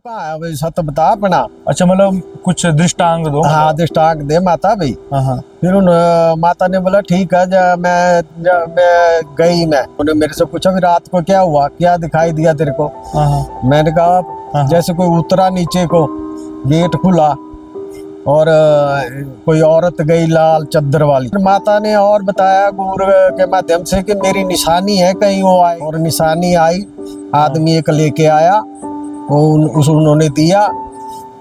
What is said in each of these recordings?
कहाँ है भाई, सत बता अपना। अच्छा, मतलब कुछ दृष्टांत दो। हाँ दृष्टांत दे माता भाई। हाँ। फिर माता ने बोला ठीक है, मैं गई। उन्होंने मेरे से पूछा भी रात को क्या हुआ, क्या दिखाई दिया तेरे को। हाँ। मैंने कहा जैसे कोई उतरा नीचे को, गेट खुला और कोई औरत गई लाल चद्दर वाली। फिर माता ने और बताया गुर के माध्यम से कि मेरी निशानी है, कहीं वो आए। और निशानी आई, आदमी एक लेके आया, वो उन्होंने दिया।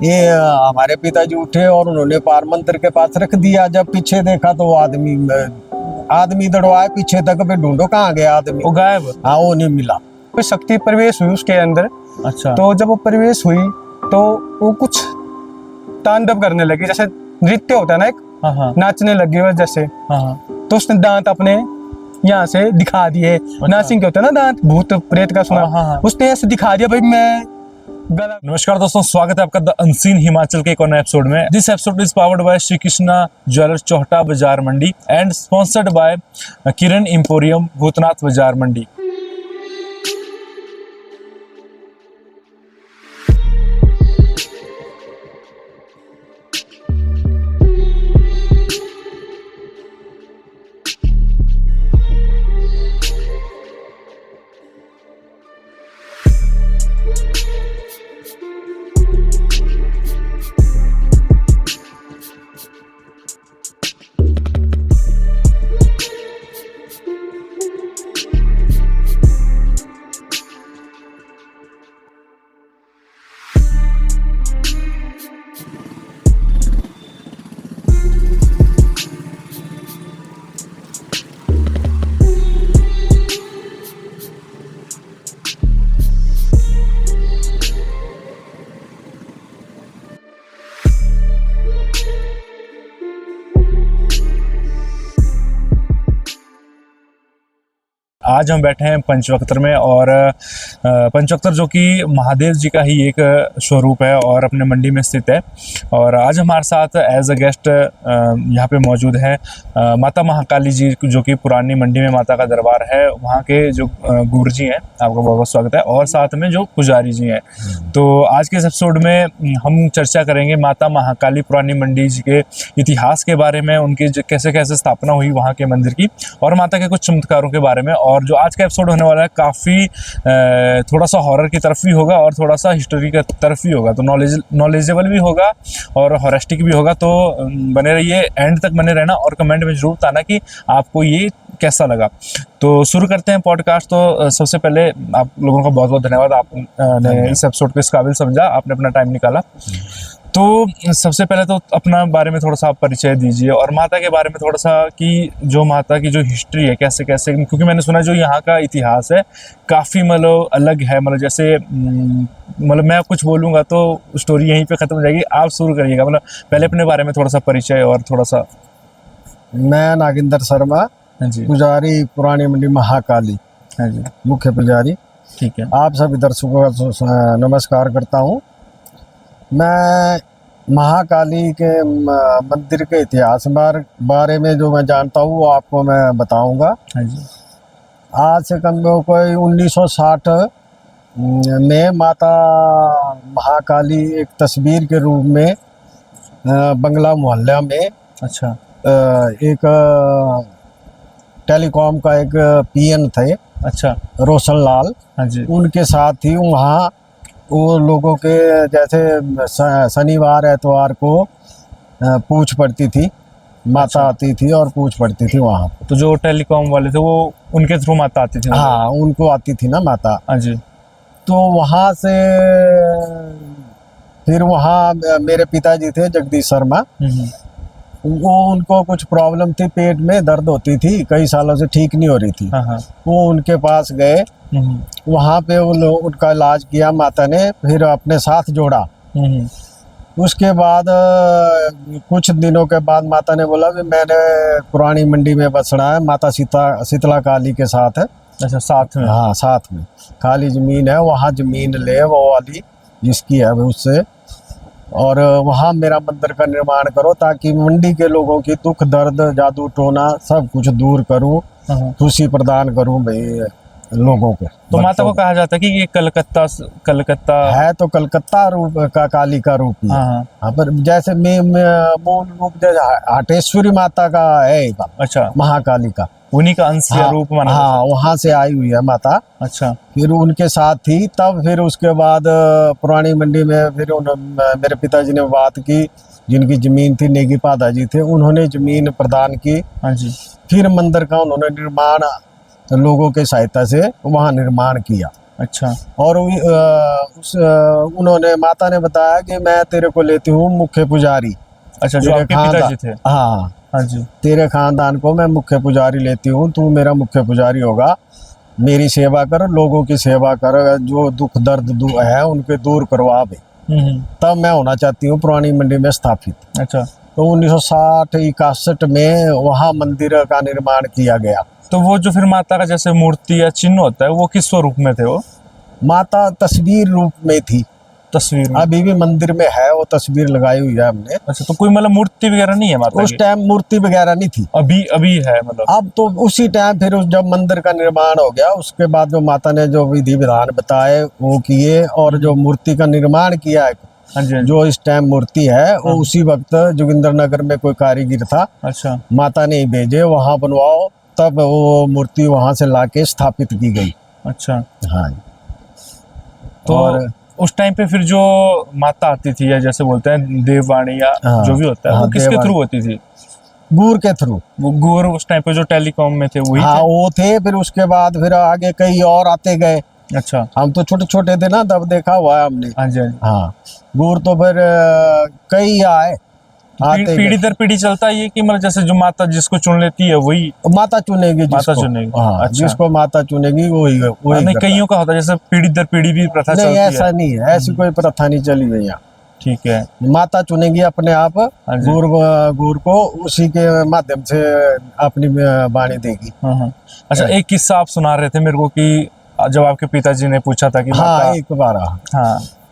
ये हमारे पिताजी उठे और उन्होंने पार मंदिर के पास रख दिया। जब पीछे देखा तो वो आदमी दौड़वाए पीछे तक, फिर ढूंढो कहाँ गया आदमी, वो गायब। हाँ वो नहीं मिला। कोई शक्ति प्रवेश हुई उसके अंदर। अच्छा। तो जब वो प्रवेश हुई तो वो कुछ तांडव करने लगी, जैसे नृत्य होता है ना एक, हाँ। नाचने लगी वो जैसे। हाँ। तो उसने दांत अपने यहाँ से दिखा दिए। नासिंग के होता है ना दांत, भूत प्रेत का सुना। हाँ। उसने ऐसे दिखा दिया भाई मैं गला। नमस्कार दोस्तों, स्वागत है आपका द अनसीन हिमाचल के एक और नए एपिसोड में। This episode is powered by Shri Krishna jewellers Chauhata Bazar Mandi and sponsored by Kiran emporium Bhootnath Bazar Mandi. आज हम बैठे हैं पंचवक्त्र में और पंचवक्त्र जो कि महादेव जी का ही एक स्वरूप है और अपने मंडी में स्थित है। और आज हमारे साथ एज अ गेस्ट यहाँ पे मौजूद है माता महाकाली जी, जो कि पुरानी मंडी में माता का दरबार है, वहाँ के जो गुरु जी हैं, आपका बहुत बहुत स्वागत है। और साथ में जो पुजारी जी हैं। तो आज के इस एपिसोड में हम चर्चा करेंगे माता महाकाली पुरानी मंडी जी के इतिहास के बारे में, उनकी कैसे कैसे स्थापना हुई वहाँ के मंदिर की, और माता के कुछ चमत्कारों के बारे में। और जो आज का एपिसोड होने वाला है काफ़ी थोड़ा सा हॉरर की तरफ भी होगा और थोड़ा सा हिस्टोरी की तरफ भी होगा, तो नॉलेजेबल भी होगा और हॉरिस्टिक भी होगा। तो बने रहिए, एंड तक बने रहना और कमेंट में जरूर बताना कि आपको ये कैसा लगा। तो शुरू करते हैं पॉडकास्ट। तो सबसे पहले आप लोगों का बहुत बहुत धन्यवाद, आपने इस एपिसोड को इस काबिल समझा, आपने अपना टाइम निकाला। तो सबसे पहले तो अपना बारे में थोड़ा सा आप परिचय दीजिए और माता के बारे में थोड़ा सा, कि जो माता की जो हिस्ट्री है कैसे कैसे, क्योंकि मैंने सुना जो यहाँ का इतिहास है काफ़ी मतलब अलग है। मतलब जैसे मतलब मैं कुछ बोलूँगा तो स्टोरी यहीं पे ख़त्म हो जाएगी, आप शुरू करिएगा। मतलब पहले अपने बारे में थोड़ा सा परिचय और थोड़ा सा। मैं नागेंद्र शर्मा, जी, पुजारी पुरानी मंडी महाकाली। हाँ जी, मुख्य पुजारी। ठीक है। आप सभी दर्शकों का नमस्कार करता हूँ। मैं महाकाली के मंदिर के इतिहास बारे में जो मैं जानता हूँ वो आपको मैं बताऊंगा। हाँ जी। आज से कम कोई 1960 में माता महाकाली एक तस्वीर के रूप में बंगला मोहल्ला में, अच्छा, एक टेलीकॉम का एक पीएन थे, अच्छा, रोशन लाल, हाँ जी, उनके साथ ही वहाँ वो लोगों के जैसे शनिवार एतवार को पूछ पड़ती थी, माता अच्छा। आती थी और पूछ पड़ती थी वहाँ। तो जो टेलीकॉम वाले थे वो उनके थ्रू माता आती थी? हाँ उनको आती थी ना माता। हाँ जी। तो वहाँ से फिर वहाँ मेरे पिताजी थे जगदीश शर्मा, वो उनको कुछ प्रॉब्लम थी, पेट में दर्द होती थी, कई सालों से ठीक नहीं हो रही थी। हाँ हाँ। वो उनके पास गए, वहाँ पे उनका इलाज किया माता ने, फिर अपने साथ जोड़ा। उसके बाद कुछ दिनों के बाद माता ने बोला कि मैंने पुरानी मंडी में बसना है, माता शीतला काली के साथ है। अच्छा, साथ में? हाँ साथ में, खाली ज़मीन है, वहाँ ज़मीन ले वो वाली जिसकी है उससे, और वहाँ मेरा मंदिर का निर्माण करो ताकि मंडी के लोगों की दुख दर्द जादू टोना सब कुछ दूर करूँ, खुशी प्रदान करूँ भाई। लोगों को। तो माता को कहा जाता है कि ये कलकत्ता है तो कलकत्ता रूप का, काली का रूप ही है। हाँ हाँ। हाँ, पर जैसे मूल रूप जैसे हटेश्वरी माता का है ये बात, अच्छा, महाकाली का। उन्हीं का अंश या रूप माना जाता हाँ, वहाँ से आई हुई है माता। है। अच्छा फिर उनके साथ थी, तब फिर उसके बाद पुरानी मंडी में फिर मेरे पिताजी ने बात की, जिनकी जमीन थी, नेगी पादा जी थे, उन्होंने जमीन प्रदान की। हाँ जी। फिर मंदिर का उन्होंने निर्माण लोगों के सहायता से वहाँ निर्माण किया। अच्छा और उन्होंने, माता ने बताया कि मैं तेरे को लेती हूँ मुख्य पुजारी। अच्छा, जो तेरे आपके खानदान, पिताजी थे। हाँ, हाँ जी। तेरे खानदान को मैं मुख्य पुजारी लेती हूँ, तू मेरा मुख्य पुजारी होगा, मेरी सेवा कर, लोगों की सेवा कर, जो दुख दर्द है उनके दूर करवा दे। तब मैं होना चाहती हूँ पुरानी मंडी में स्थापित। अच्छा, तो 1960-61 में वहाँ मंदिर का निर्माण किया गया। तो वो जो फिर माता का जैसे मूर्ति या चिन्ह होता है, वो किस स्वरूप में थे? वो माता तस्वीर रूप में थी, तस्वीर में। अभी भी मंदिर में है, वो तस्वीर लगाई हुई है हमने। अच्छा, तो कोई मतलब मूर्ति वगैरह नहीं है माता उस की? टाइम मूर्ति वगैरह नहीं थी, अभी अभी है मतलब? अब तो उसी टाइम फिर जब मंदिर का निर्माण हो गया, उसके बाद जो माता ने जो विधि विधान बताए वो किए, और जो मूर्ति का निर्माण किया है, हाँ जी, हाँ जी। जो इस टाइम मूर्ति है, वो उसी वक्त जोगिंदर नगर में कोई कारीगर था, अच्छा माता ने ही भेजे वहाँ बनवाओ, तब वो मूर्ति वहाँ से लाके स्थापित की गई। अच्छा। हाँ, तो और उस टाइम पे फिर जो माता आती थी, या जैसे बोलते हैं देववाणी या हाँ, जो भी होता है, हाँ, वो किसके देववाणी। थ्रू होती थी? गुर के थ्रू। वो गुर उस टाइम पे जो टेलीकॉम में थे वही हाँ, थे? वो थे। फिर उसके बाद फिर आगे कई और आते गए। अच्छा। हम तो छोटे छोटे थे ना, तब देखा हुआ है हमने। हाँ जी, हाँ जी। हाँ, गुर तो फिर कई आए, आते पीढ़ी गए। दर पीढ़ी चलता है ये, कि मतलब जैसे जो माता जिसको चुन लेती है वही माता चुनेगी जिसको। माता चुनेगी? हाँ, अच्छा। जिसको माता चुनेगी वही वही नहीं, करता कईयों का होता है जैसे पीढ़ी दर पीढ़ी भी प्रथा है। चलती नहीं, है। ऐसा नहीं है, ऐसी कोई प्रथा नहीं चली हुई यहाँ। ठीक है। माता चुनेगी अपने आप, हाँ जी। गुर को उसी के माध्यम से अपनी वाणी देगी। हाँ हाँ। अच्छा, एक किस्सा आप सुना रहे थे मेरे को कि जब आपके पिताजी ने पूछा था कि हाँ, माता। एक बार हाँ,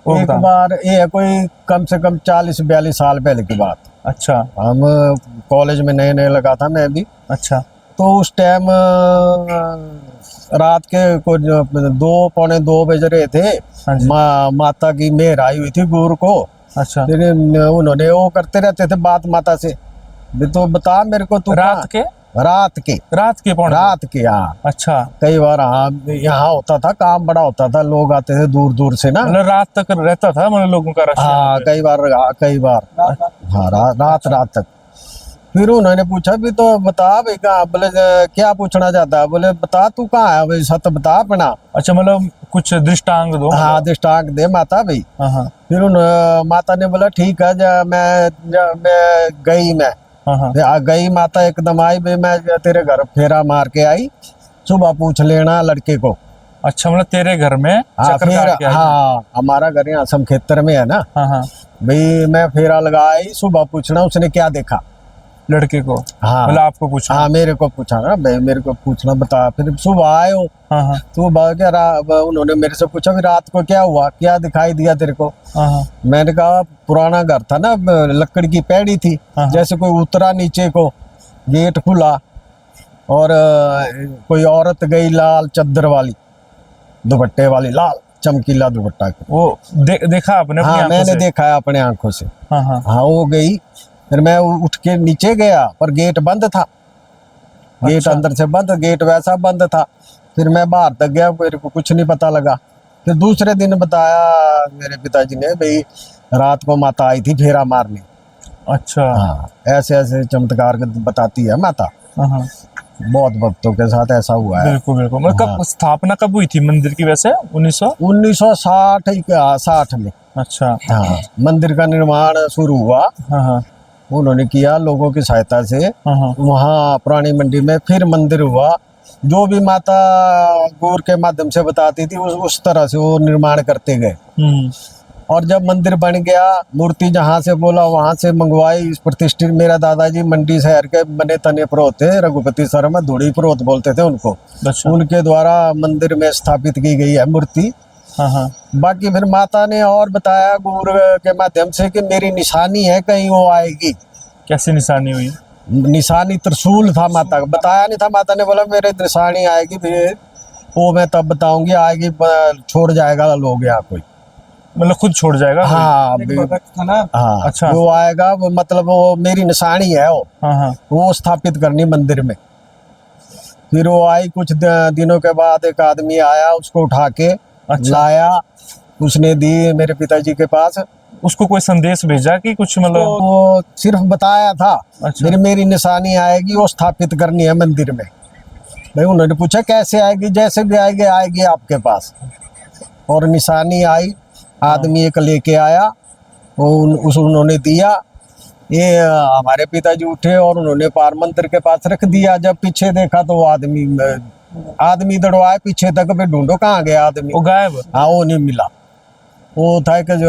वो एक बता। बार ये है, कोई कम से कम 40-42 साल पहले की बात। अच्छा हम कॉलेज में नए नए लगा था मैं भी। अच्छा। तो उस टाइम रात के कुछ 2 पौने 2 बज रहे थे। हाँ जी। माता की मेहर आई हुई थी गुरु को। अच्छा, फिर उन्होंने वो करते रहते थे बात माता से, भी तो बता मेरे को तू रात के रात के पौने रात के। हाँ, अच्छा, कई बार हाँ, यहाँ होता था, काम बड़ा होता था, लोग आते थे दूर दूर से ना। मतलब रात तक रहता था मतलब लोगों का रश? हाँ, कई बार हाँ, रात तक। फिर उन्होंने पूछा, भी तो बता भाई कहाँ, बोले क्या पूछना चाहता है, बोले बता तू कहाँ है भाई, सत्य बता अपना। अच्छा, मतलब कुछ दृष्टांत दो। हाँ, दृष्टांत दे माता भाई। हाँ हाँ। फिर माता ने बोला ठीक है, मैं गई। हाँ, गई माता एकदम आई भाई, मैं तेरे घर फेरा मार के आई, सुबह पूछ लेना लड़के को। अच्छा, मतलब तेरे घर में हाँ, चक्कर काट के आई? हाँ, हमारा घर यहाँ समखेतर में है ना। हाँ हाँ। भाई मैं फेरा लगा आई, सुबह पूछना उसने क्या देखा, लड़के को? हाँ, मतलब आपको पूछा? हाँ, मेरे को पूछा ना भाई, मेरे को पूछना बता। फिर सुबह आए हो, हाँ हाँ। तो उन्होंने मेरे से पूछा भी रात को क्या हुआ, क्या दिखाई दिया तेरे को। हाँ हाँ। मैंने कहा पुराना घर था ना, लकड़ी की पैड़ी थी, हाँ। जैसे कोई उतरा नीचे को, गेट खुला, और कोई औरत गई लाल चद्दर वाली, दुपट्टे वाली, लाल चमकीला दुपट्टा। वो देखा आपने अपनी हाँ, आंखों मैंने से? देखा है अपने आंखों से। हाँ हाँ। हाँ, वो गई। फिर मैं उठ के नीचे गया, पर गेट बंद था। गेट अच्छा। अंदर से बंद, गेट वैसा बंद था। फिर मैं बाहर तक गया, मेरे को कुछ नहीं पता लगा। फिर दूसरे दिन बताया मेरे पिताजी ने, भाई रात को माता आई थी फेरा मारने। अच्छा। हाँ, ऐसे ऐसे चमत्कार बताती है माता। हाँ हाँ। बहुत भक्तों के साथ ऐसा हुआ है। बिल्कुल बिल्कुल। मतलब हाँ। कब स्थापना कब हुई थी मंदिर की वैसे? 1960 में। अच्छा। हाँ, मंदिर का निर्माण शुरू हुआ, हाँ हाँ। उन्होंने किया लोगों की सहायता से। हाँ हाँ। वहाँ पुरानी मंडी में फिर मंदिर हुआ, जो भी माता गौर के माध्यम से बताती थी उस तरह से वो निर्माण करते गए। और जब मंदिर बन गया, मूर्ति जहाँ से बोला वहाँ से मंगवाई, प्रतिष्ठित। मेरा दादाजी मंडी शहर के बने तने प्रोत थे, रघुपति शर्मा धुड़ी प्रोत बोलते थे उनको। अच्छा। उनके द्वारा मंदिर में स्थापित की गई है मूर्ति। हाँ हाँ। बाकी फिर माता ने और बताया गुरु के माध्यम से कि मेरी निशानी है, कहीं वो आएगी। कैसी निशानी हुई? निशानी त्रिशूल था माता का, बताया नहीं था। माता ने बोला मेरे निशानी आएगी, फिर वो मैं तब बताऊंगी, आएगी छोड़ जाएगा लोग यहाँ कोई। मतलब खुद छोड़ जाएगा? हाँ हाँ अच्छा। वो आएगा, वो मतलब वो मेरी निशानी है हाँ हाँ। वो स्थापित करनी मंदिर में। फिर वो आई, कुछ दिनों के बाद एक आदमी आया, उसको उठा के अच्छा। लाया, उसने दी मेरे पिताजी के पास। उसको कोई संदेश भेजा कि कुछ मतलब? वो सिर्फ बताया था अच्छा। मेरी निशानी आएगी, वो स्थापित करनी है मंदिर में। भाई उन्होंने पूछा कैसे आएगी, जैसे भी आएगी आएगी आपके पास। और निशानी आई, आदमी एक लेके आया, वो उन्होंने दिया। ये हमारे पिताजी उठे और उन्होंने पार मंदिर के पास रख दिया। जब पीछे देखा तो वो आदमी दौड़ाए पीछे तक, फिर ढूंढो कहाँ गया आदमी, वो गायब? हाँ वो नहीं मिला। वो था कि जो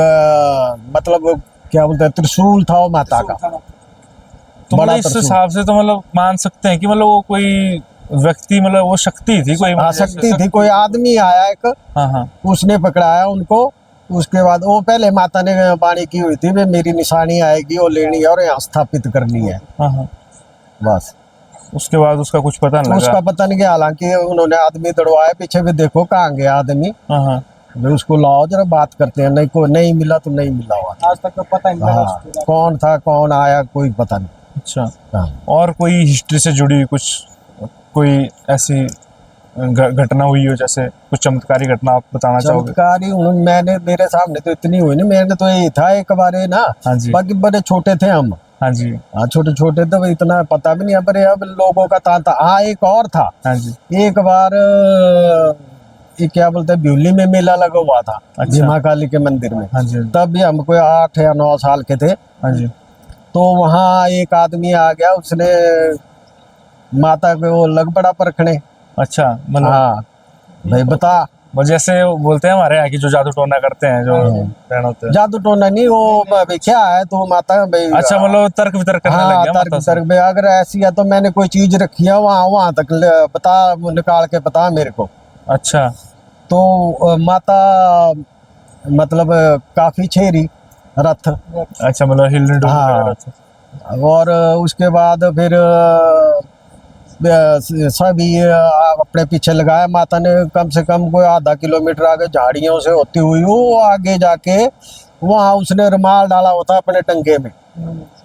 मतलब क्या बोलते हैं, त्रिशूल था वो माता का। तो बड़ा मतलब इस त्रिशूल। हिसाब से तो मतलब मान सकते हैं कि मतलब वो कोई व्यक्ति, मतलब वो शक्ति थी कोई? हाँ शक्ति थी, कोई आदमी आया एक, हाँ हाँ। उसने पकड़ाया उनको। उसके बाद वो पहले माता ने वाणी की हुई थी, वे मेरी निशानी आएगी, वो लेनी है और यहाँ स्थापित करनी है। हाँ हाँ। बस उसके बाद उसका कुछ पता नहीं उसका लगा? पता नहीं गया। हालांकि उन्होंने आदमी दौड़वाया पीछे भी, देखो कहाँ गया आदमी, हाँ हाँ। भाई उसको लाओ जरा बात करते हैं। नहीं को नहीं मिला तो नहीं मिला हुआ, आज तक तो पता नहीं लगा हाँ कौन था कौन आया कोई पता नहीं। अच्छा। हाँ। और कोई हिस्ट्री से जुड़ी हुई कुछ, कोई ऐसी घटना हुई हो, जैसे कुछ चमत्कारी घटना आप बताना चाहोगे? चमत्कारी मैंने, मेरे सामने तो इतनी हुई नहीं, मैंने तो यही था एक बार है ना। हाँ जी। बाकी बड़े छोटे थे हम। हाँ जी। हाँ छोटे छोटे तो इतना पता भी नहीं है, पर अब लोगों का तांता। हाँ एक और था। हाँ जी। एक बार ये क्या बोलते हैं, ब्यूली में मेला लगा हुआ था। अच्छा। भीमा काली के मंदिर में। हाँ जी। तब भी हम कोई 8 या 9 साल के थे। हाँ जी। तो वहाँ एक आदमी आ गया, उसने माता को वो लग पड़ा परखने। अच्छा मतलब? हाँ भाई बता। वो जैसे वो बोलते हैं हमारे यहाँ की जो जादू टोना करते हैं, जो बहन होते हैं। जादू टोना नहीं, वो भाई क्या है तो माता भाई। अच्छा मतलब तर्क वितर्क करने लग हाँ गया तर्क माता से? तर्क भाई, अगर ऐसी है तो मैंने कोई चीज रखी है वहाँ वहाँ तक बता, निकाल के बता मेरे को। अच्छा। तो माता मतलब काफी छेरी रथ। अच्छा मतलब हिलने डुलने हाँ। लगा था। और उसके बाद फिर सभी अपने पीछे लगाया। माता ने कम से कम कोई आधा किलोमीटर आगे झाड़ियों से होती हुई वो आगे जाके वहाँ उसने रुमाल डाला होता अपने टंगे में।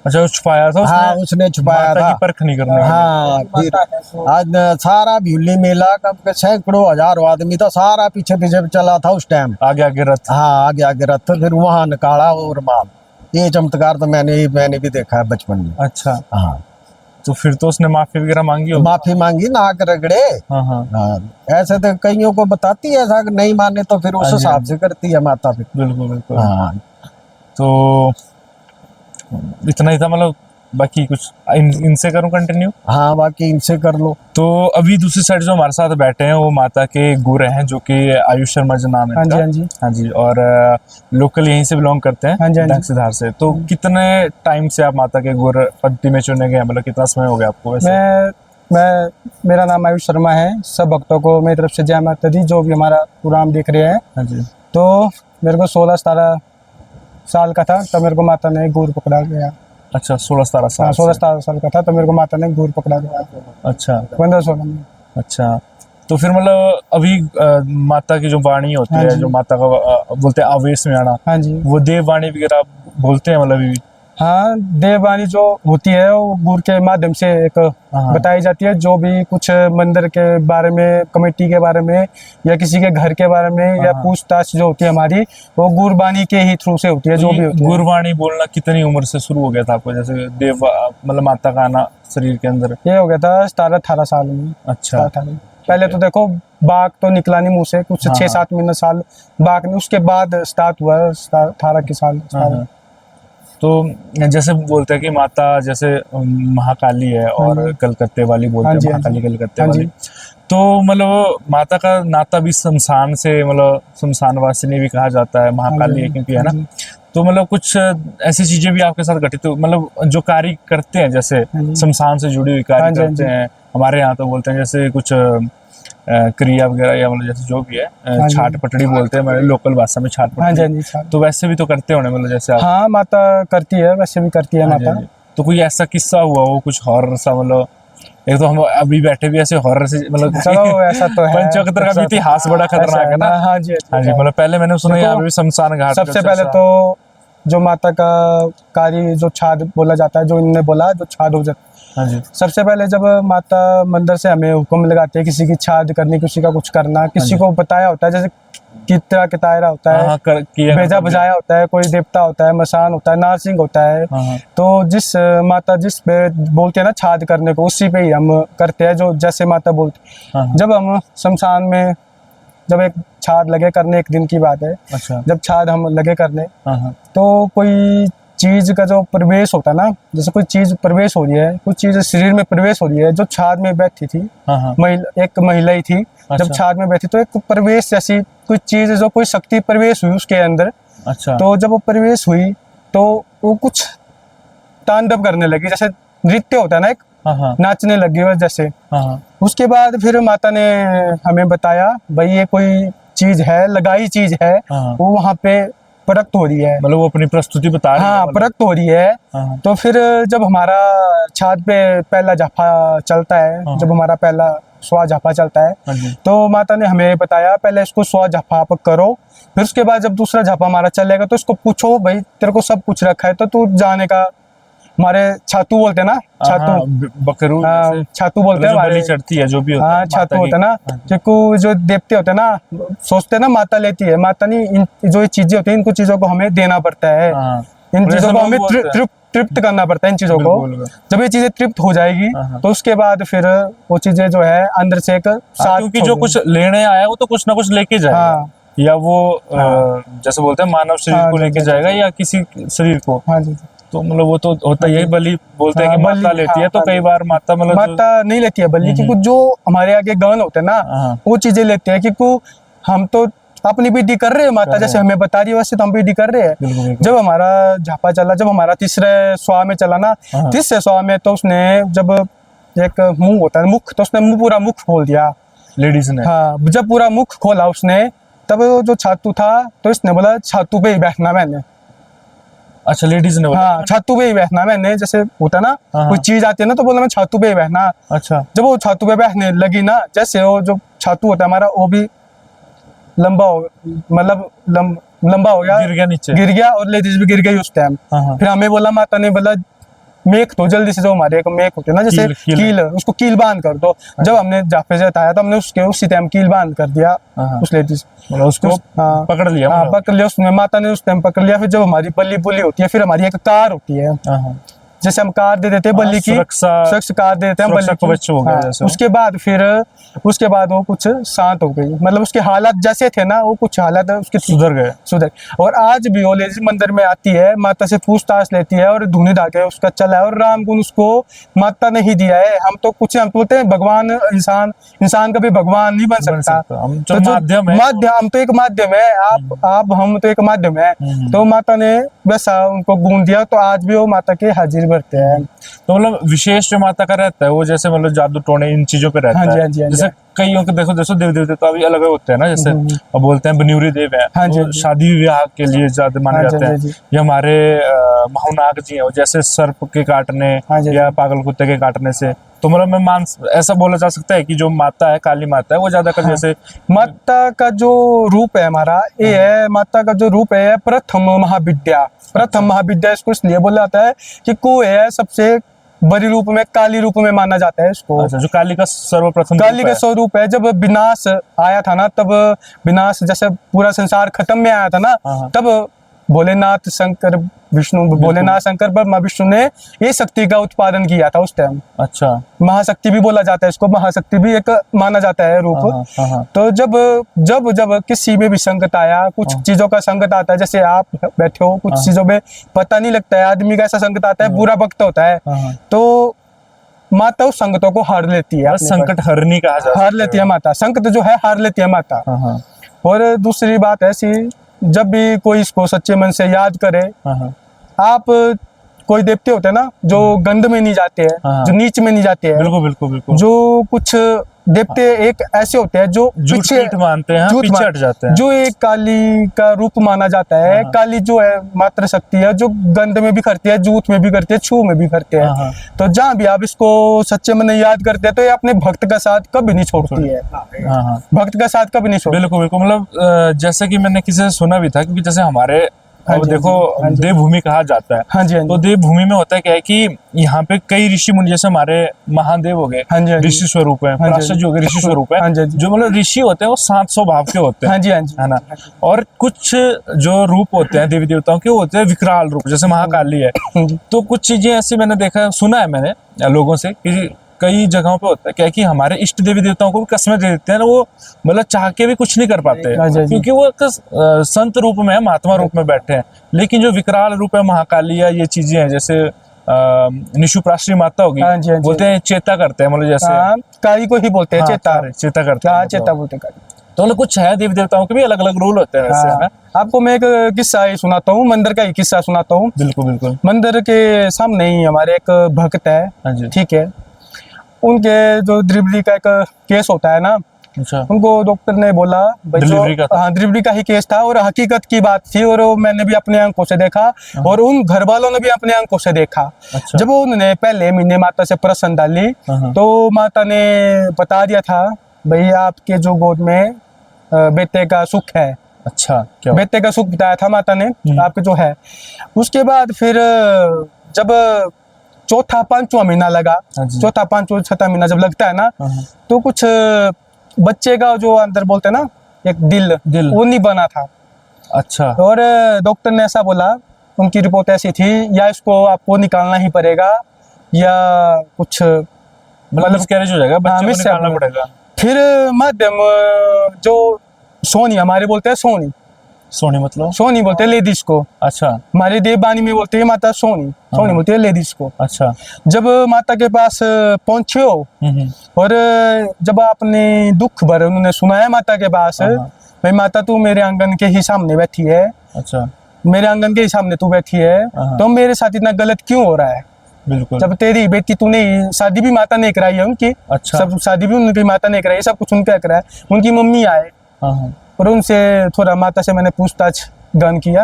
अच्छा वो छुपाया था उसने? हाँ उसने छुपाया माता था। की परख नहीं करने के लिए। हाँ फिर आज सारा भ्यूली मेला कम के सैकड़ों हजारों आदमी था, सारा पीछे पीछे चला था उस टाइम। आगे आगे रथ? हाँ आगे आगे रथ। फिर वहाँ निकाला वो रुमाल। ये चमत्कार तो मैंने भी देखा है बचपन में। अच्छा। हाँ तो फिर तो उसने माफी वगैरह मांगी होगी? माफी मांगी, नाक रगड़े। हाँ हाँ। हाँ ऐसे तो कईयों को बताती है, ऐसा नहीं माने तो फिर उस हाँ जी, हिसाब से करती है माता फिर। बिल्कुल बिल्कुल। हाँ तो इतना ही था मतलब? बाकी कुछ इनसे करूं कंटिन्यू? हाँ बाकी इनसे कर लो। तो अभी दूसरी साइड जो हमारे साथ बैठे हैं वो माता के गुरु हैं, जो कि आयुष शर्मा जी नाम है हाँ जी, इनका। हाँ जी। हाँ जी। और लोकल यहीं से बिलोंग करते हैं, हाँ जी, हाँ जी। ढंगसीधार से। तो कितने टाइम से आप माता के गुरु पद्धति में चुने गए, मतलब कितना समय हो गया आपको वैसे? मैं मेरा नाम आयुष शर्मा है। सब भक्तों को मेरी तरफ से जय माता दी, जो भी हमारा प्रोग्राम देख रहे हैं। हाँ जी। तो मेरे को 16-17 साल का था तब मेरे को माता ने गुरु पकड़ा गया। अच्छा 16-17 साल? हाँ 16-17 साल का था तो मेरे को माता ने गुरु पकड़ा गया। अच्छा 15-16 में। अच्छा। तो फिर मतलब अभी माता की जो वाणी होती हाँ है, जी। जो माता का बोलते हैं आवेश में आना, हाँ जी। वो देव वाणी वगैरह बोलते हैं मतलब अभी? हाँ देववाणी जो होती है वो गुरु के माध्यम से एक हाँ। बताई जाती है। जो भी कुछ मंदिर के बारे में, कमेटी के बारे में, या किसी के घर के बारे में, या हाँ। पूछताछ जो होती है हमारी, वो गुरबाणी के ही थ्रू से होती है। जो भी होती है। गुरबाणी बोलना कितनी उम्र से शुरू हो गया था आपको, जैसे देव मतलब माता का आना शरीर के अंदर? ये हो गया था 17-18 साल में। अच्छा। 17-18 पहले तो देखो बाघ तो निकला नहीं मुंह से, कुछ हाँ। 6-7 महीने साल बाघ ने, उसके बाद स्टार्ट हुआ 18 के साल। हाँ। तो जैसे बोलते हैं कि माता जैसे महाकाली है और कलकत्ते वाली बोलते हैं, महाकाली कलकत्ते वाली। तो मतलब माता का नाता भी शमशान से, मतलब शमशान वासिनी भी कहा जाता है, महाकाली है क्योंकि, है ना? तो मतलब कुछ ऐसी चीजें भी आपके साथ घटित, तो मतलब जो कार्य करते हैं जैसे शमशान से जुड़ी हुई कार्य करते हैं, हमारे यहाँ तो बोलते हैं जैसे कुछ क्रिया वगैरह, या मतलब जैसे जो भी है छाट पटड़ी बोलते हैं हमारे लोकल भाषा में, छाट पटड़ी। तो वैसे भी तो करते होने मतलब जैसे आप? हाँ माता करती है, वैसे भी करती है माता। तो कोई ऐसा किस्सा हुआ हो कुछ हॉरर सा, मतलब एक तो हम अभी बैठे भी ऐसे हॉरर से मतलब चलो ऐसा तो है, पंचवक्र का भी इतिहास बड़ा खतरनाक है ना। हाँ जी हाँ जी, मतलब पहले मैंने सुना यहाँ पे भी शमशान घाट सबसे का पहले चर्चा। तो जो माता का कार्य जो छाद बोला जाता है, जो इनने बोला जो छाद हो जाता है, हाँ जी, सबसे पहले जब माता मंदिर से हमें हुक्म लगाते हैं किसी की छाद करनी, किसी का कुछ करना, किसी को बताया होता है, जैसे कितरा कितायरा होता हाँ है, हाँ किया बेजा मतलब। बजाया होता है, कोई देवता होता है, मसान होता है, नारसिंह होता है। हाँ हाँ तो जिस माता जिस पे बोलते हैं ना छाद करने को, उसी पे ही हम करते हैं, जो जैसे माता बोलती। हाँ हाँ, जब हम शमशान में जब एक छाद लगे करने, एक दिन की बात है, अच्छा, जब छाद हम लगे करने, हाँ हाँ, तो कोई चीज का जो प्रवेश होता है ना, जैसे कोई चीज प्रवेश हो रही है, कुछ चीज शरीर में प्रवेश हो रही है, जो छाद में बैठी थी, हाँ हाँ, एक महिला ही थी, जब अच्छा। छाद में बैठी तो एक प्रवेश जैसी कुछ चीज, जो कोई शक्ति प्रवेश हुई उसके अंदर। अच्छा, तो जब वो प्रवेश हुई तो वो कुछ तांडव करने लगी, जैसे नृत्य होता है ना, एक हाँ हाँ, नाचने लगी वह जैसे। हाँ हाँ, उसके बाद फिर माता ने हमें बताया भाई ये कोई चीज है, लगाई चीज है, हाँ, वो वहां पे प्रकट हो रही है। मतलब वो अपनी प्रस्तुति बता रही है हाँ, मतलब। प्रकट हो रही है। हाँ हाँ, तो फिर जब हमारा छाद पे पहला झापा चलता है, हाँ। जब हमारा पहला स्वा झापा चलता है, हाँ जी, तो माता ने हमें बताया पहले इसको स्वा झापा आप करो, फिर उसके बाद जब दूसरा झापा हमारा चलेगा तो इसको पूछो भाई तेरे को सब कुछ रखा है तो तू जाने का। हमारे छातू बोलते हैं ना, हाँ छातू, हाँ, बकरू हाँ, जैसे, छातू बोलते हैं मतलब जो बलि हमारे। चढ़ती है जो भी होता हाँ, है छातू माता की। होता है ना, हाँ जी, क्योंकि जो देवते होते हैं ना, सोचते हैं ना माता लेती है, माता नहीं, इन जो ये चीजें होती है इनको चीजों को हमें देना पड़ता है, हाँ, इन और चीजों ऐसा को लोग हमें बोलते हैं। तृप्त करना पड़ता है इन चीजों को। बिल्कुल, बिल्कुल। जब ये चीजें तृप्त हो जाएगी हाँ, हाँ। तो उसके बाद फिर वो चीजें जो है अंदर से एक हाँ, साथ क्योंकि जो कुछ लेने आया वो तो कुछ ना कुछ लेके जाएगा, हाँ या वो हाँ। जैसे बोलते हैं मानव शरीर हाँ को जी, लेके जी, जाएगा जी। या किसी शरीर को, हाँ जी, तो मतलब वो तो होता ही है। बलि बोलते हैं हाँ, कि माता बलि, लेती है, हाँ, तो हाँ कई जी। बार माता मतलब जो। माता नहीं लेती है बलि, क्योंकि जो हमारे आगे गहन होते हैं ना, हाँ, वो चीजें लेते हैं, क्योंकि हम तो अपनी विधि कर रहे हैं, माता कर रहे जैसे हैं। हमें बता रही है वैसे तो हम विधि कर रहे हैं। बिल्कुल, बिल्कुल। जब हमारा झापा चला, जब हमारा तीसरे स्वा में चला ना, हाँ। तीसरे स्वा में तो उसने जब एक मुंह होता है मुख, तो उसने मुंह पूरा मुख खोल दिया। लेडीज ने। हाँ, जब पूरा मुख खोला उसने, तब वो जो छातू था तो इसने बोला छातू पे ही बैठना मैंने। अच्छा, लेडीज ने बोला। हाँ, छातू पे ही बैठना मैंने, जैसे होता ना हाँ, कोई हाँ। चीज आती है ना तो बोला मैं छातू पे ही बैठना। अच्छा, जब वो छातू पे बैठने लगी ना, जैसे वो जो छातू होता है हमारा वो भी लंबा हो, मतलब लंबा हो गया, गिर गया नीचे। गिर गया, और लेडीज भी गिर गई उस टाइम। हाँ, हाँ। फिर हमें बोला, माता ने बोला मेक तो जल्दी से, जो हमारे एक मेक होते हैं ना जैसे कील। कील, उसको कील बांध कर दो। जब हमने जाफे से हटाया तो हमने उसके उसी टाइम कील बांध कर दिया हाँ, हाँ। उस लेडीज। मतलब उसको हाँ, पकड़ लिया हाँ, मतलब। पकड़ लिया उसने, माता ने उस टाइम पकड़ लिया। फिर जब हमारी बल्ली बुल्ली होती है, फिर हमारी एक कार होती है, हाँ, हाँ। जैसे हम कार दे देते हैं बल्ली की, सुरक्षा कार दे देते हैं सुरक्षा बल्ली कवच हो की। गया हाँ, जैसे। उसके बाद वो कुछ शांत हो गई, मतलब उसके हालात जैसे थे ना, वो कुछ हालात उसके सुधर। और आज भी वो लेडीज मंदिर में आती है, माता से पूछताछ लेती है, और धुनी धाके उसका चला है, और राम गुण उसको माता ने ही दिया है। हम तो कुछ, हम तो बोलते हैं भगवान, इंसान कभी भगवान नहीं बन सकता। हम तो जो माध्यम है, हम तो एक माध्यम है, आप हम तो एक माध्यम है। तो माता ने वैसा उनको गुण दिया, तो आज भी वो माता के हाजिर भरते हैं। तो मतलब विशेष जो माता का रहता है वो जैसे मतलब जादू टोने इन चीजों पे रहता हाँ जी, है। हाँ जी, हाँ जी। जैसे कईयों के देखो देवी देवता तो अभी अलग अलग होते हैं ना, जैसे अब बोलते हैं बनूरी देव है, हाँ जी, वो हाँ जी। शादी विवाह के लिए ज्यादा माने हाँ जी, जाते हाँ हैं। जी। या हमारे महानाग जी हैं, वो जैसे सर्प के काटने हाँ जी, या पागल कुत्ते के काटने से, तो मतलब मैं ऐसा बोला जा सकता है कि जो माता है, काली माता है, वो ज्यादा कर जैसे माता का जो रूप है हमारा, ये है, माता का जो रूप है प्रथम महाविद्या। प्रथम महाविद्या इसको इसलिए बोला जाता है कि को है सबसे बड़ी रूप में, काली रूप में माना जाता है इसको। अच्छा, जो काली का सर्वप्रथम काली रूप का है। स्वरूप है। जब विनाश आया था ना, तब विनाश जैसे पूरा संसार खत्म में आया था ना, हाँ। तब भोलेनाथ शंकर विष्णु, भोलेनाथ शंकर ब्रह्मा विष्णु ने ये शक्ति का उत्पादन किया था उस टाइम। अच्छा, महाशक्ति भी बोला जाता है इसको, महाशक्ति भी एक माना जाता है रूप। हाँ, हाँ। तो जब जब जब किसी में भी संकट आया, कुछ चीजों का संकट आता है, जैसे आप बैठे हो, कुछ चीजों में पता नहीं लगता है, आदमी का ऐसा संकट आता है, बुरा वक्त होता है, तो माता उस संकटों को हार लेती है, अपने संकट हरनी कहा जाता है। हार लेती है माता, संकट जो है हार लेती है माता। हाँ। और दूसरी बात ऐसी, जब भी कोई इसको सच्चे मन से याद करे, हाँ। आप कोई देवते होते हैं ना जो गंध में नहीं जाते हैं, हाँ। जो नीच में नहीं जाते हैं, बिल्कुल, बिल्कुल, बिल्कुल। जो कुछ देवते एक ऐसे होते हैं जो झूठ पीछे पीठ मानते हैं, झूठ पीछे मान- हट जाते हैं। जो एक काली का रूप माना जाता है। हाँ। काली जो है मात्र शक्ति है, जो गंध में भी करती है, जूठ में भी करती है, छू में भी करते हैं। हाँ। तो जहाँ भी आप इसको सच्चे मन से याद करते हैं तो ये अपने भक्त का साथ कभी नहीं छोड़ती है। हाँ हाँ, भक्त का साथ कभी नहीं छोड़ती। बिल्कुल बिल्कुल। मतलब जैसे कि मैंने किसी से सुना भी था, क्योंकि जैसे हमारे हाँ अब जी, देखो हाँ जी। देवभूमि कहा जाता है। हाँ जी, हाँ जी। तो देवभूमि में होता है क्या है कि यहाँ पे कई ऋषि मुनि, जैसे हमारे महादेव हो गए, हाँ जी, हाँ जी। ऋषि स्वरूप है, हाँ जी, हाँ पराशर जी। जो हो गए ऋषि स्वरूप है। हाँ जी, हाँ जी। जो मतलब ऋषि होते हैं वो 7 स्वभाव के होते हैं। हाँ जी, हाँ जी। है ना। और कुछ जो रूप होते हैं देवी देवताओं के, वो होते हैं विकराल रूप, जैसे महाकाली है। हाँ जी। तो कुछ चीजें ऐसी मैंने देखा, सुना है मैंने लोगों से कि कई जगहों पे होता है क्या है कि हमारे इष्ट देवी देवताओं को भी कस्में दे देते हैं ना, वो मतलब चाह के भी कुछ नहीं कर पाते हैं, हाँ जी, हाँ जी। क्योंकि वो एक संत रूप में है, महात्मा रूप में बैठे हैं। लेकिन जो विकराल रूप है, महाकाली या ये चीजें हैं, जैसे निशुप्राश्री माता होगी, हाँ जी, हाँ जी। बोलते हैं चेता करते हैं, मतलब जैसे हाँ, काली को ही बोलते हैं हाँ, चेता। चेता करते हैं हाँ, मतलब। चेता बोलते हैं काली। तो मतलब कुछ है, देवी देवताओं के भी अलग अलग रूल होते हैं वैसे, है ना। हाँ, आपको मैं एक किस्सा ही सुनाता हूँ, मंदिर का ही किस्सा सुनाता हूँ। बिल्कुल बिल्कुल। मंदिर के सामने ही हमारे एक भक्त है, हाँ जी। ठीक है। उनके जो डिलीवरी का एक केस होता है ना, अच्छा। उनको डॉक्टर ने बोला भाई डिलीवरी का था? हाँ, डिलीवरी का ही केस था और हकीकत की बात थी, और वो मैंने भी अपने आंखों से देखा और उन घर वालों ने भी अपने आंखों से देखा। अच्छा। जब उन्होंने पहले महीने माता से प्रश्न डाली हाँ। तो माता ने बता दिया था भाई आपके जो गोद में बेटे का सुख है। अच्छा, क्या बेटे का सुख बताया था माता ने आपके जो है। उसके बाद फिर जब चौथा पांचवा महीना लगा, हाँ जी। चौथा पांचवा छठा महीना जब लगता है ना, हाँ। तो कुछ बच्चे का जो अंदर बोलते हैं ना एक दिल वो नहीं बना था। अच्छा। और डॉक्टर ने ऐसा बोला, उनकी रिपोर्ट ऐसी थी, या इसको आपको निकालना ही पड़ेगा या कुछ मतलब मिसकैरेज हो जाएगा, बच्चे को मिस निकालना पड़ेगा। फिर माध्यम जो सोनी हमारे बोलते हैं, सोनी सोनी मतलब? सोनी बोलते हैं लेडीज को। अच्छा हमारे देववाणी में बोलते हैं माता सोनी, सोनी बोलते हैं लेडीज को। अच्छा। जब माता के पास पहुंचे हो और जब आपने दुख भर उन्होंने सुनाया माता के पास, भाई माता तू मेरे आंगन के ही सामने बैठी है, अच्छा, मेरे आंगन के ही सामने तू बैठी है, तो मेरे साथ इतना गलत क्यों हो रहा है? बिल्कुल। जब तेरी बेटी तूने शादी भी माता ने कराई है उनकी। अच्छा। सब शादी भी उनकी माता ने कराई, सब कुछ उनका कराया। उनकी मम्मी आए और उनसे थोड़ा माता से मैंने पूछताछ गन किया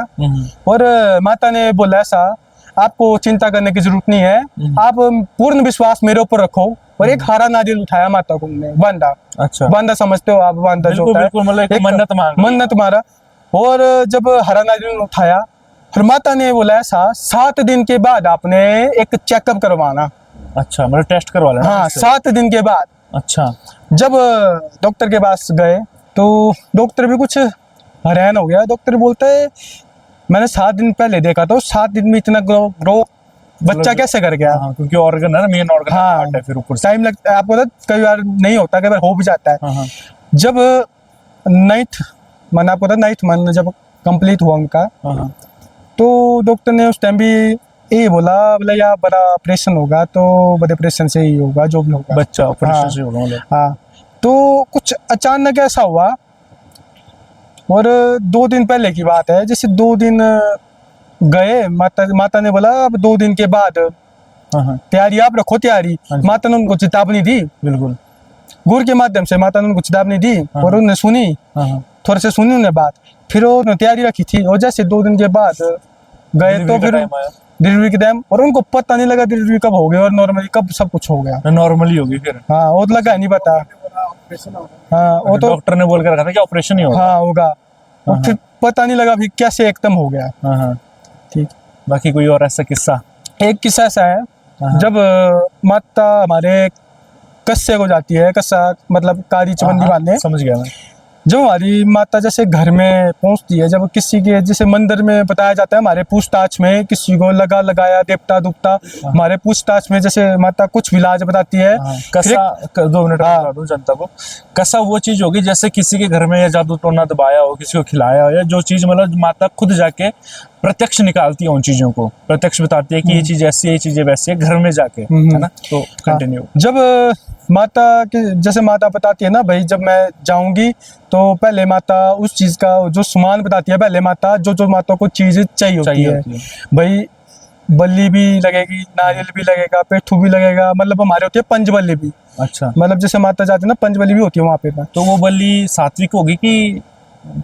और माता ने बोला ऐसा, आपको चिंता करने की जरूरत नहीं है, आप पूर्ण विश्वास मेरे ऊपर रखो। और एक हरा नारियल उठाया माता को उन्होंने, बांधा। अच्छा। बांधा समझते हो आप? बांधा जो होता है, बिल्कुल, मतलब एक मन्नत मांगी। मन्नत मारा। और जब हरा नारियल उठाया, फिर माता ने बोला ऐसा, 7 दिन के बाद आपने एक चेकअप करवाना। अच्छा, मतलब टेस्ट करवा लेना। हाँ, 7 दिन के बाद। अच्छा। जब डॉक्टर के पास गए तो डॉक्टर भी कुछ हैरान हो गया। डॉक्टर बोलता है मैंने 7 दिन पहले देखा था, 7 दिन में इतना ग्रो बच्चा कैसे कर गया? हाँ, क्योंकि ऑर्गन है ना, मेन ऑर्गन हार्ट है, फिर ऊपर से टाइम लगता है। आपको तो कई बार नहीं होता, कई बार हो भी जाता है। हाँ। जब 9th मंथ, आपको पता 9th मंथ जब कंप्लीट हुआ उनका, तो डॉक्टर ने उस टाइम भी यही बोला या बड़ा ऑपरेशन होगा, तो बड़े ऑपरेशन से ही होगा जो भी होगा, बच्चा ऑपरेशन से होगा मतलब। हाँ, तो कुछ अचानक ऐसा हुआ। और 2 दिन पहले की बात है, जैसे 2 दिन गए, माता ने बोला अब 2 दिन के बाद तैयारी आप रखो, तैयारी। माता ने उनको चेतावनी दी, बिल्कुल गुरु के माध्यम से माता ने उनको चेतावनी दी और उन्होंने सुनी, थोड़े से सुनी उन्होंने बात, फिर उन्होंने तैयारी रखी थी। और जैसे 2 दिन के बाद गए तो फिर डिलीवरी के टाइम, और उनको पता नहीं लगा डिलीवरी कब हो गई और नॉर्मली कब सब कुछ हो गया। नॉर्मली होगी फिर? हाँ, वो तो लगा नहीं पता। हाँ, वो तो डॉक्टर ने बोल कर रखा था कि ऑपरेशन ही होगा। हाँ, होगा। और फिर पता नहीं लगा फिर कैसे एकदम हो गया। हाँ। ठीक। बाकी कोई और ऐसा किस्सा? एक किस्सा ऐसा है, जब माता हमारे कस्से को जाती है, कस्सा मतलब कारी चबंदी बांधने। समझ गया मैं। जब हमारी माता जैसे घर में पहुंचती है, जब किसी के जैसे मंदिर में बताया जाता है, हमारे पूछताछ में किसी को लगाया देवता दुपता, हमारे पूछताछ में जैसे माता कुछ भी इलाज बताती है। कसा 2 मिनट बता दूं जनता को, कसा वो चीज होगी जैसे किसी के घर में या जादू टोना दबाया हो, किसी को खिलाया हो, या जो चीज मतलब माता खुद जाके प्रत्यक्ष निकालती है उन चीजों को, प्रत्यक्ष बताती है कि ये चीज ऐसी है, ये चीजें वैसी है, घर में जाके, है ना। तो कंटिन्यू। जब माता की जैसे माता बताती है ना भाई, जब मैं जाऊंगी तो पहले माता उस चीज का जो सामान बताती है, पहले माता जो माता को चीज चाहिए होती है भाई, बल्ली भी लगेगी, नारियल भी लगेगा, पेठू भी लगेगा, मतलब हमारे होती है पंचबल्ली भी। अच्छा, मतलब जैसे माता जाती है ना, पंचबल्ली भी होती है वहाँ पे ना। तो वो बलि सात्विक होगी कि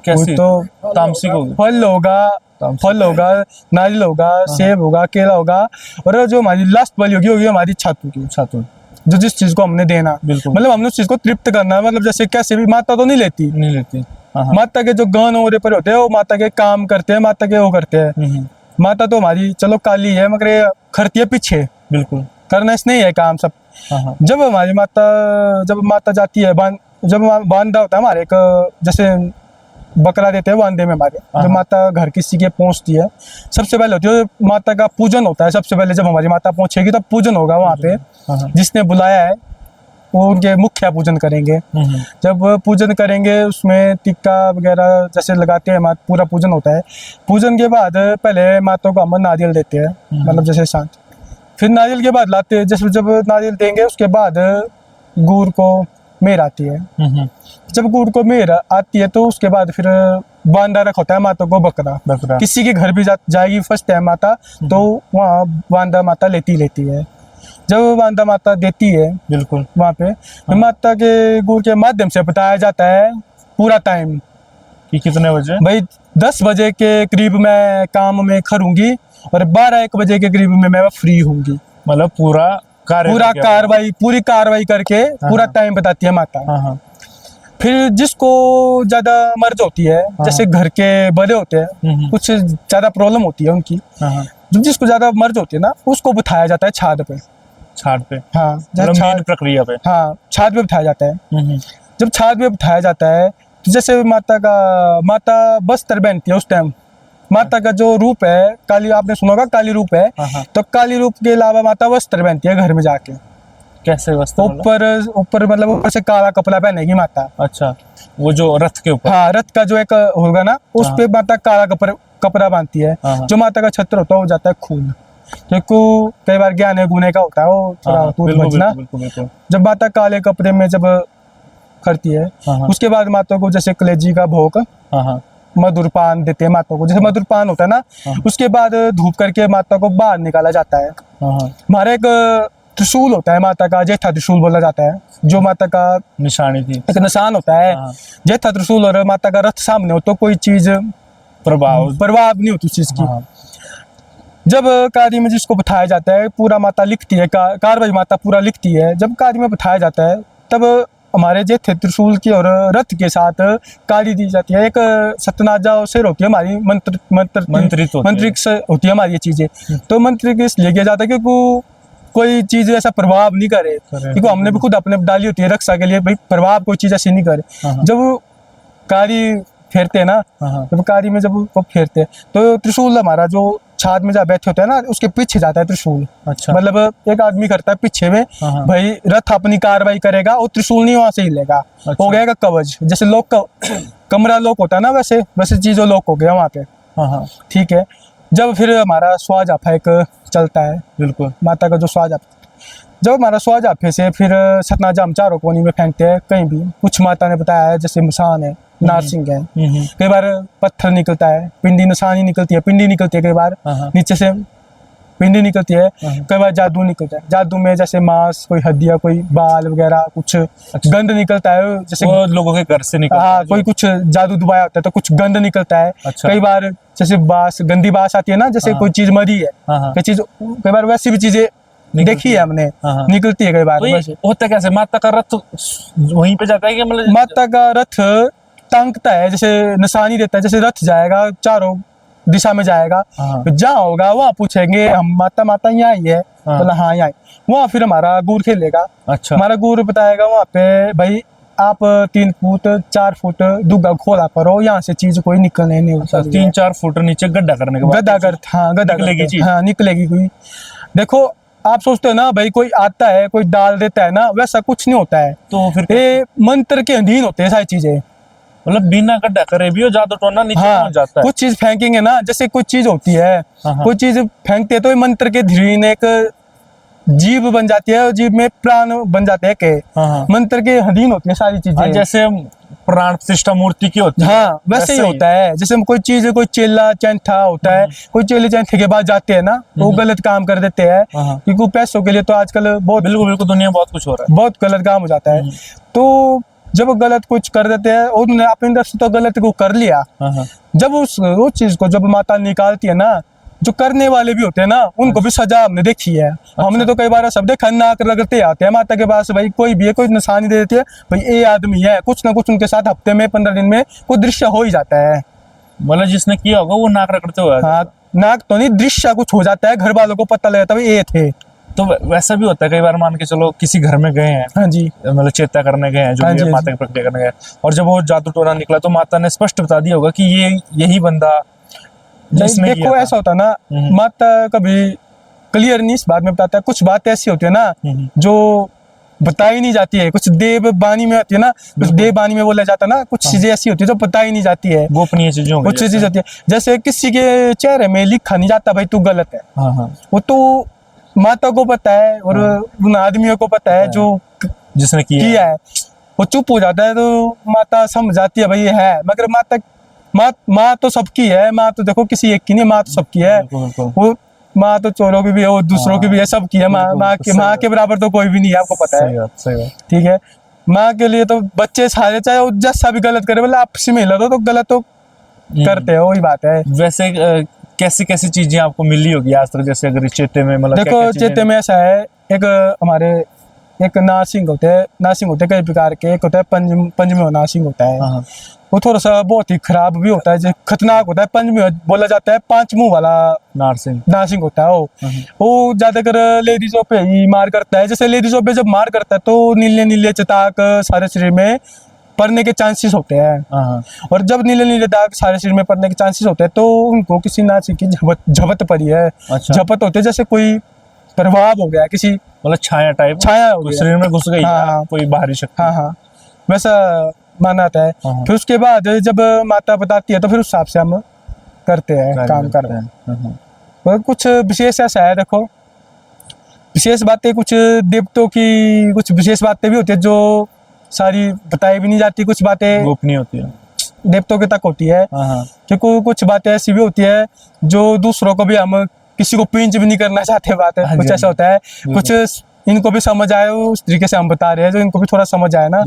कैसी? तो तामसिक होगी? फल होगा, तामसिक। फल होगा, नारियल होगा, सेब होगा, केला होगा, और जो हमारी लास्ट बलि होगी होगी हमारी छातू की, छातु, जो जिस चीज को हमने देना, बिल्कुल। मतलब हमने उस चीज को तृप्त करना है। मतलब जैसे कैसे भी माता तो नहीं लेती, नहीं लेती। हाँ हाँ। माता के जो गहन और पर होते हैं वो माता के काम करते हैं, माता के वो करते हैं। हम्म, माता तो हमारी चलो काली है, मगर ये खरती है पीछे, बिल्कुल। करना इसने ही है काम सब। हाँ हाँ। जब हमारी माता, जब माता जाती है जब बांधा होता है हमारे एक, जैसे बकरा देते हैं बांधे में हमारे, हाँ। जब माता घर किसी के पहुंचती है, सबसे पहले होती है माता का पूजन होता है। सबसे पहले जब हमारी माता पहुंचेगी तब पूजन होगा वहाँ पे। हाँ हाँ। जिसने बुलाया है वो उनके मुख्य पूजन करेंगे। जब पूजन करेंगे उसमें टिक्का वगैरह जैसे लगाते हैं, पूरा पूजन होता है। पूजन के बाद पहले माता को हम नारियल देते हैं, मतलब जैसे शांत, फिर नारियल के बाद लाते हैं, जैसे जब नारियल देंगे उसके बाद गुड़ को मेर आती है। जब गुड़ को मेर आती है तो उसके बाद फिर बांधा रखा होता है माता को बकरा। बकरा। किसी के घर भी जाएगी फर्स्ट टाइम माता, तो वहाँ बांधा माता लेती है। जब बांधा माता देती है बिल्कुल वहाँ पे, तो माता के गुड़ के माध्यम से बताया जाता है पूरा टाइम कि कितने बजे। भाई 10 बजे के करीब मैं काम में खरूंगी और 12-1 बजे के करीब में मैं फ्री होंगी। मतलब पूरा पूरी कार्रवाई करके पूरा टाइम बताती है माता। हाँ हाँ। फिर जिसको ज्यादा मर्ज होती है, जैसे घर के बड़े होते हैं, कुछ ज्यादा प्रॉब्लम होती है उनकी, जिसको ज्यादा मर्ज होती है ना, उसको बिठाया जाता है छाद पे। छाद पे? हाँ, मतलब मेन प्रक्रिया पे। हाँ, छाद पे बिठाया जाता है। जब छाद पे बिठाया जाता है तो जैसे माता बस्तर पहनती है उस टाइम। माता का जो रूप है काली, आपने सुना होगा काली रूप है, तो काली रूप के अलावा माता वस्त्र पहनती है घर में जाके। कैसे वस्त्र? ऊपर मतलब ऊपर से काला कपड़ा पहनेगी माता। अच्छा, वो जो रथ के ऊपर? हाँ, रथ का जो एक होगा ना, उस पे माता काला कपड़ा बांधती है। जो माता का छत्र होता है वो जाता है खून, क्योंकि कई बार ज्ञान गुने का होता है वो थोड़ा दूर बचना। जब माता काले कपड़े में जब करती है, उसके बाद माता को जैसे कलेजी का भोग, मधुर पान देते हैं माता को, जैसे मधुर पान होता है ना, उसके बाद धूप करके माता को बाहर निकाला जाता है। हमारा एक त्रिशूल होता है माता का, जेठा त्रिशूल बोला जाता है, जो माता का निशानी थी, एक निशान होता है। जेठा त्रिशूल और माता का रथ सामने हो तो कोई चीज प्रभाव नहीं होती उस चीज की। जब कार्य में जिसको बिठाया जाता है पूरा माता लिखती है, कार्रवाई माता पूरा लिखती है। जब कार्य में बिठाया जाता है तब हमारे जेठे त्रिशूल की और रथ के साथ काली दी जाती है। एक सतनाजा से होती है हमारी, मंत्रित होती है हमारी ये चीजें। तो मंत्रित इसलिए किया जाता है क्योंकि कोई चीज ऐसा प्रभाव नहीं करे, क्योंकि हमने भी खुद अपने डाली होती है रक्षा के लिए, भाई प्रभाव कोई चीज ऐसी नहीं करे। जब कारी फेरते हैं ना, जब कारी में जब वो फेरते हैं तो त्रिशूल हमारा जो छाद में जहाँ बैठे होते हैं ना, उसके पीछे जाता है त्रिशूल। अच्छा। मतलब एक आदमी करता है पीछे में, भाई रथ अपनी कार्रवाई करेगा और त्रिशूल नहीं वहां से हिलेगा। अच्छा। हो गया कवच, जैसे लोक का कमरा लोक होता है ना, वैसे चीजों लोक हो गया वहां पे। ठीक है। जब फिर हमारा स्वाजाफा एक चलता है, बिल्कुल माता का जो स्वाजाफा, जब हमारा स्वाजाफे से फिर सतनाजा हम चारों कोनी में फेंकते हैं कहीं भी। कुछ माता ने बताया है जैसे मसान है, नारसिंह है, कई बार पत्थर निकलता है, पिंडी निशानी निकलती है, पिंडी निकलती है, कई बार नीचे से पिंडी निकलती है, कई बार जादू निकलता है। जादू में जैसे मांस, कोई हड्डियां, कोई बाल वगैरह, कुछ गंध निकलता है, जैसे वो लोगों के घर से निकलता है। कोई कुछ जादू दुबाया होता है तो कुछ गंध निकलता है। अच्छा। कई बार जैसे बास, गंदी बास आती है ना, जैसे कोई चीज मरी है, कई बार वैसी भी चीजें देखी है हमने, निकलती है कई बार। होता कैसे? माता का रथ वहीं पे जाता है कि मतलब माता का रथ टांगता है, जैसे निशानी देता है, जैसे रथ जाएगा चारों दिशा में जाएगा, जहाँ होगा वहाँ पूछेंगे हम माता यहाँ ही है, बोला हाँ यहाँ, वहाँ फिर हमारा गुर खेलेगा। अच्छा। हमारा गुर बताएगा वहाँ पे, भाई आप 3 फुट 4 फुट दुग्गा खोला करो, यहाँ से चीज कोई निकलने नहीं होता। 3-4 फुट नीचे गड्ढा करने के बाद गड्ढा निकलेगी कोई। देखो आप सोचते हो ना भाई कोई आता है कोई डाल देता है ना, वैसा कुछ नहीं होता है। तो फिर ये मंत्र के अधीन होते हैं सारी चीजें, मतलब बिना गड्ढा करे भी हो जादू टोना नीचे पहुंच जाता है। कुछ चीज फेंकेंगे ना, जैसे कुछ चीज होती है, कोई चीज फेंकते हैं तो मंत्र के धीन एक जीव बन जाती है और जीव में प्राण बन जाते हैं के हाँ। मंत्र के अधीन होती है सारी हाँ, चीजें। जैसे प्राण प्रतिष्ठा मूर्ति की होती है, हाँ वैसे ही होता है। जैसे हम कोई चीज, कोई चेला चैंठा होता है, कोई चेले चैंठे के बाद जाते हैं ना, वो गलत काम कर देते हैं हाँ। क्योंकि पैसों के लिए तो आजकल बहुत बिल्कुल बिल्कुल, दुनिया में बहुत कुछ हो रहा है। बहुत गलत काम हो जाता है। तो जब वो गलत कुछ कर देते हैं और उन्होंने अपनी तरफ से तो गलत को कर लिया, हाँ। जब उस चीज को जब माता निकालती है ना, जो करने वाले भी होते हैं ना, उनको भी सजा हमने देखी है। हमने तो कई बार सब देखा, नाक रगड़ते आते हैं माता के पास, भाई कोई भी है, कोई निशानी दे देती है, भाई ये आदमी है, कुछ ना कुछ उनके साथ हफ्ते में 15 दिन में कोई दृश्य हो ही जाता है। मतलब जिसने किया होगा वो नाक रगड़ते हुए हाँ, नाक तो नहीं, दृश्य कुछ हो जाता है, घर वालों को पता लग जाता है ये थे। तो वैसा भी होता है कई बार, मान के चलो किसी घर में गए हैं, हाँ जी, मतलब चेता करने गए हैं, जो हाँ भी जी, है, हाँ माता की प्रक्रिया करने गए, और जब वो जादू टोना निकला तो माता ने स्पष्ट बता दिया होगा कि ये यही बंदा जिसने देखो किया ऐसा होता है ना, माता कभी क्लियर नहीं इस बात में बताता है। कुछ बातें ऐसी होती है ना जो बताई नहीं जाती है, कुछ देव बानी में होती है ना, कुछ देव बानी में बोला जाता है ना, कुछ चीजें ऐसी होती है जो बताई नहीं जाती है, गोपनीय चीजें होंगी कुछ चीजें होती है। जैसे किसी के चेहरे में लिखा नहीं जाता भाई तू गलत है, हाँ हाँ, वो तो माता को पता है और उन आदमियों को पता है जो जिसने किया है। वो चुप हो जाता है तो माता समझ जाती है भाई ये है, मगर माँ तो सबकी है। माँ तो देखो किसी एक की नहीं, माँ तो सबकी है। बिल्कुल। वो माँ तो चोरों की भी है, वो दूसरों की भी है, सबकी है। माँ के बराबर तो कोई भी नहीं है, आपको पता है। सही बात। ठीक है, माँ के लिए तो बच्चे सारे, चाहे वो जैसा भी गलत करे, मतलब आपसी में हिला दो तो गलत तो करते हो, वही बात है। वैसे कैसी कैसी चीजें आपको मिली होगी आज तक, जैसे अगर चेते में, मतलब देखो चेते में ऐसा है, एक हमारे एक नारसिंह होते हैं कई प्रकार के। एक होता है पंचमी नारसिंह होता है, वो थोड़ा सा बहुत ही खराब भी होता है, जो खतरनाक होता है। पंचमी बोला जाता है, 5 मुंह वाला नारसिंह होता है। वो ज्यादातर लेडीजों पे ही मार करता है। जैसे लेडीजों पे जब मार करता है तो नीले नीले चटाक सारे शरीर में पड़ने के चांसेस होते हैं, और जब नीले नीले दाग सारे शरीर में पड़ने के चांसेस होते हैं तो उनको किसी नारसिंह की झपट पड़ी है। झपट होते जैसे कोई प्रभाव हो गया, किसी मतलब छाया हो गया, शरीर में घुस गई। हाँ, कोई बाहरी शक्ति। हाँ वैसा माना जाता है। फिर उसके बाद जब माता बताती है तो फिर उस हिसाब से हम करते हैं, काम कर रहे हैं। और कुछ विशेष ऐसा है, देखो विशेष बातें, कुछ देवताओं की कुछ विशेष बातें भी होती है जो सारी बताई भी नहीं जाती, कुछ बातें गोपनीय होती है, देवताओं के तक होती है। क्योंकि कुछ बातें ऐसी भी होती है जो दूसरों को भी, हम किसी को पिंच भी नहीं करना चाहते बात है। कुछ ऐसा होता है, कुछ इनको भी समझ आए उस तरीके से हम बता रहे हैं, जो इनको भी थोड़ा समझ आए ना,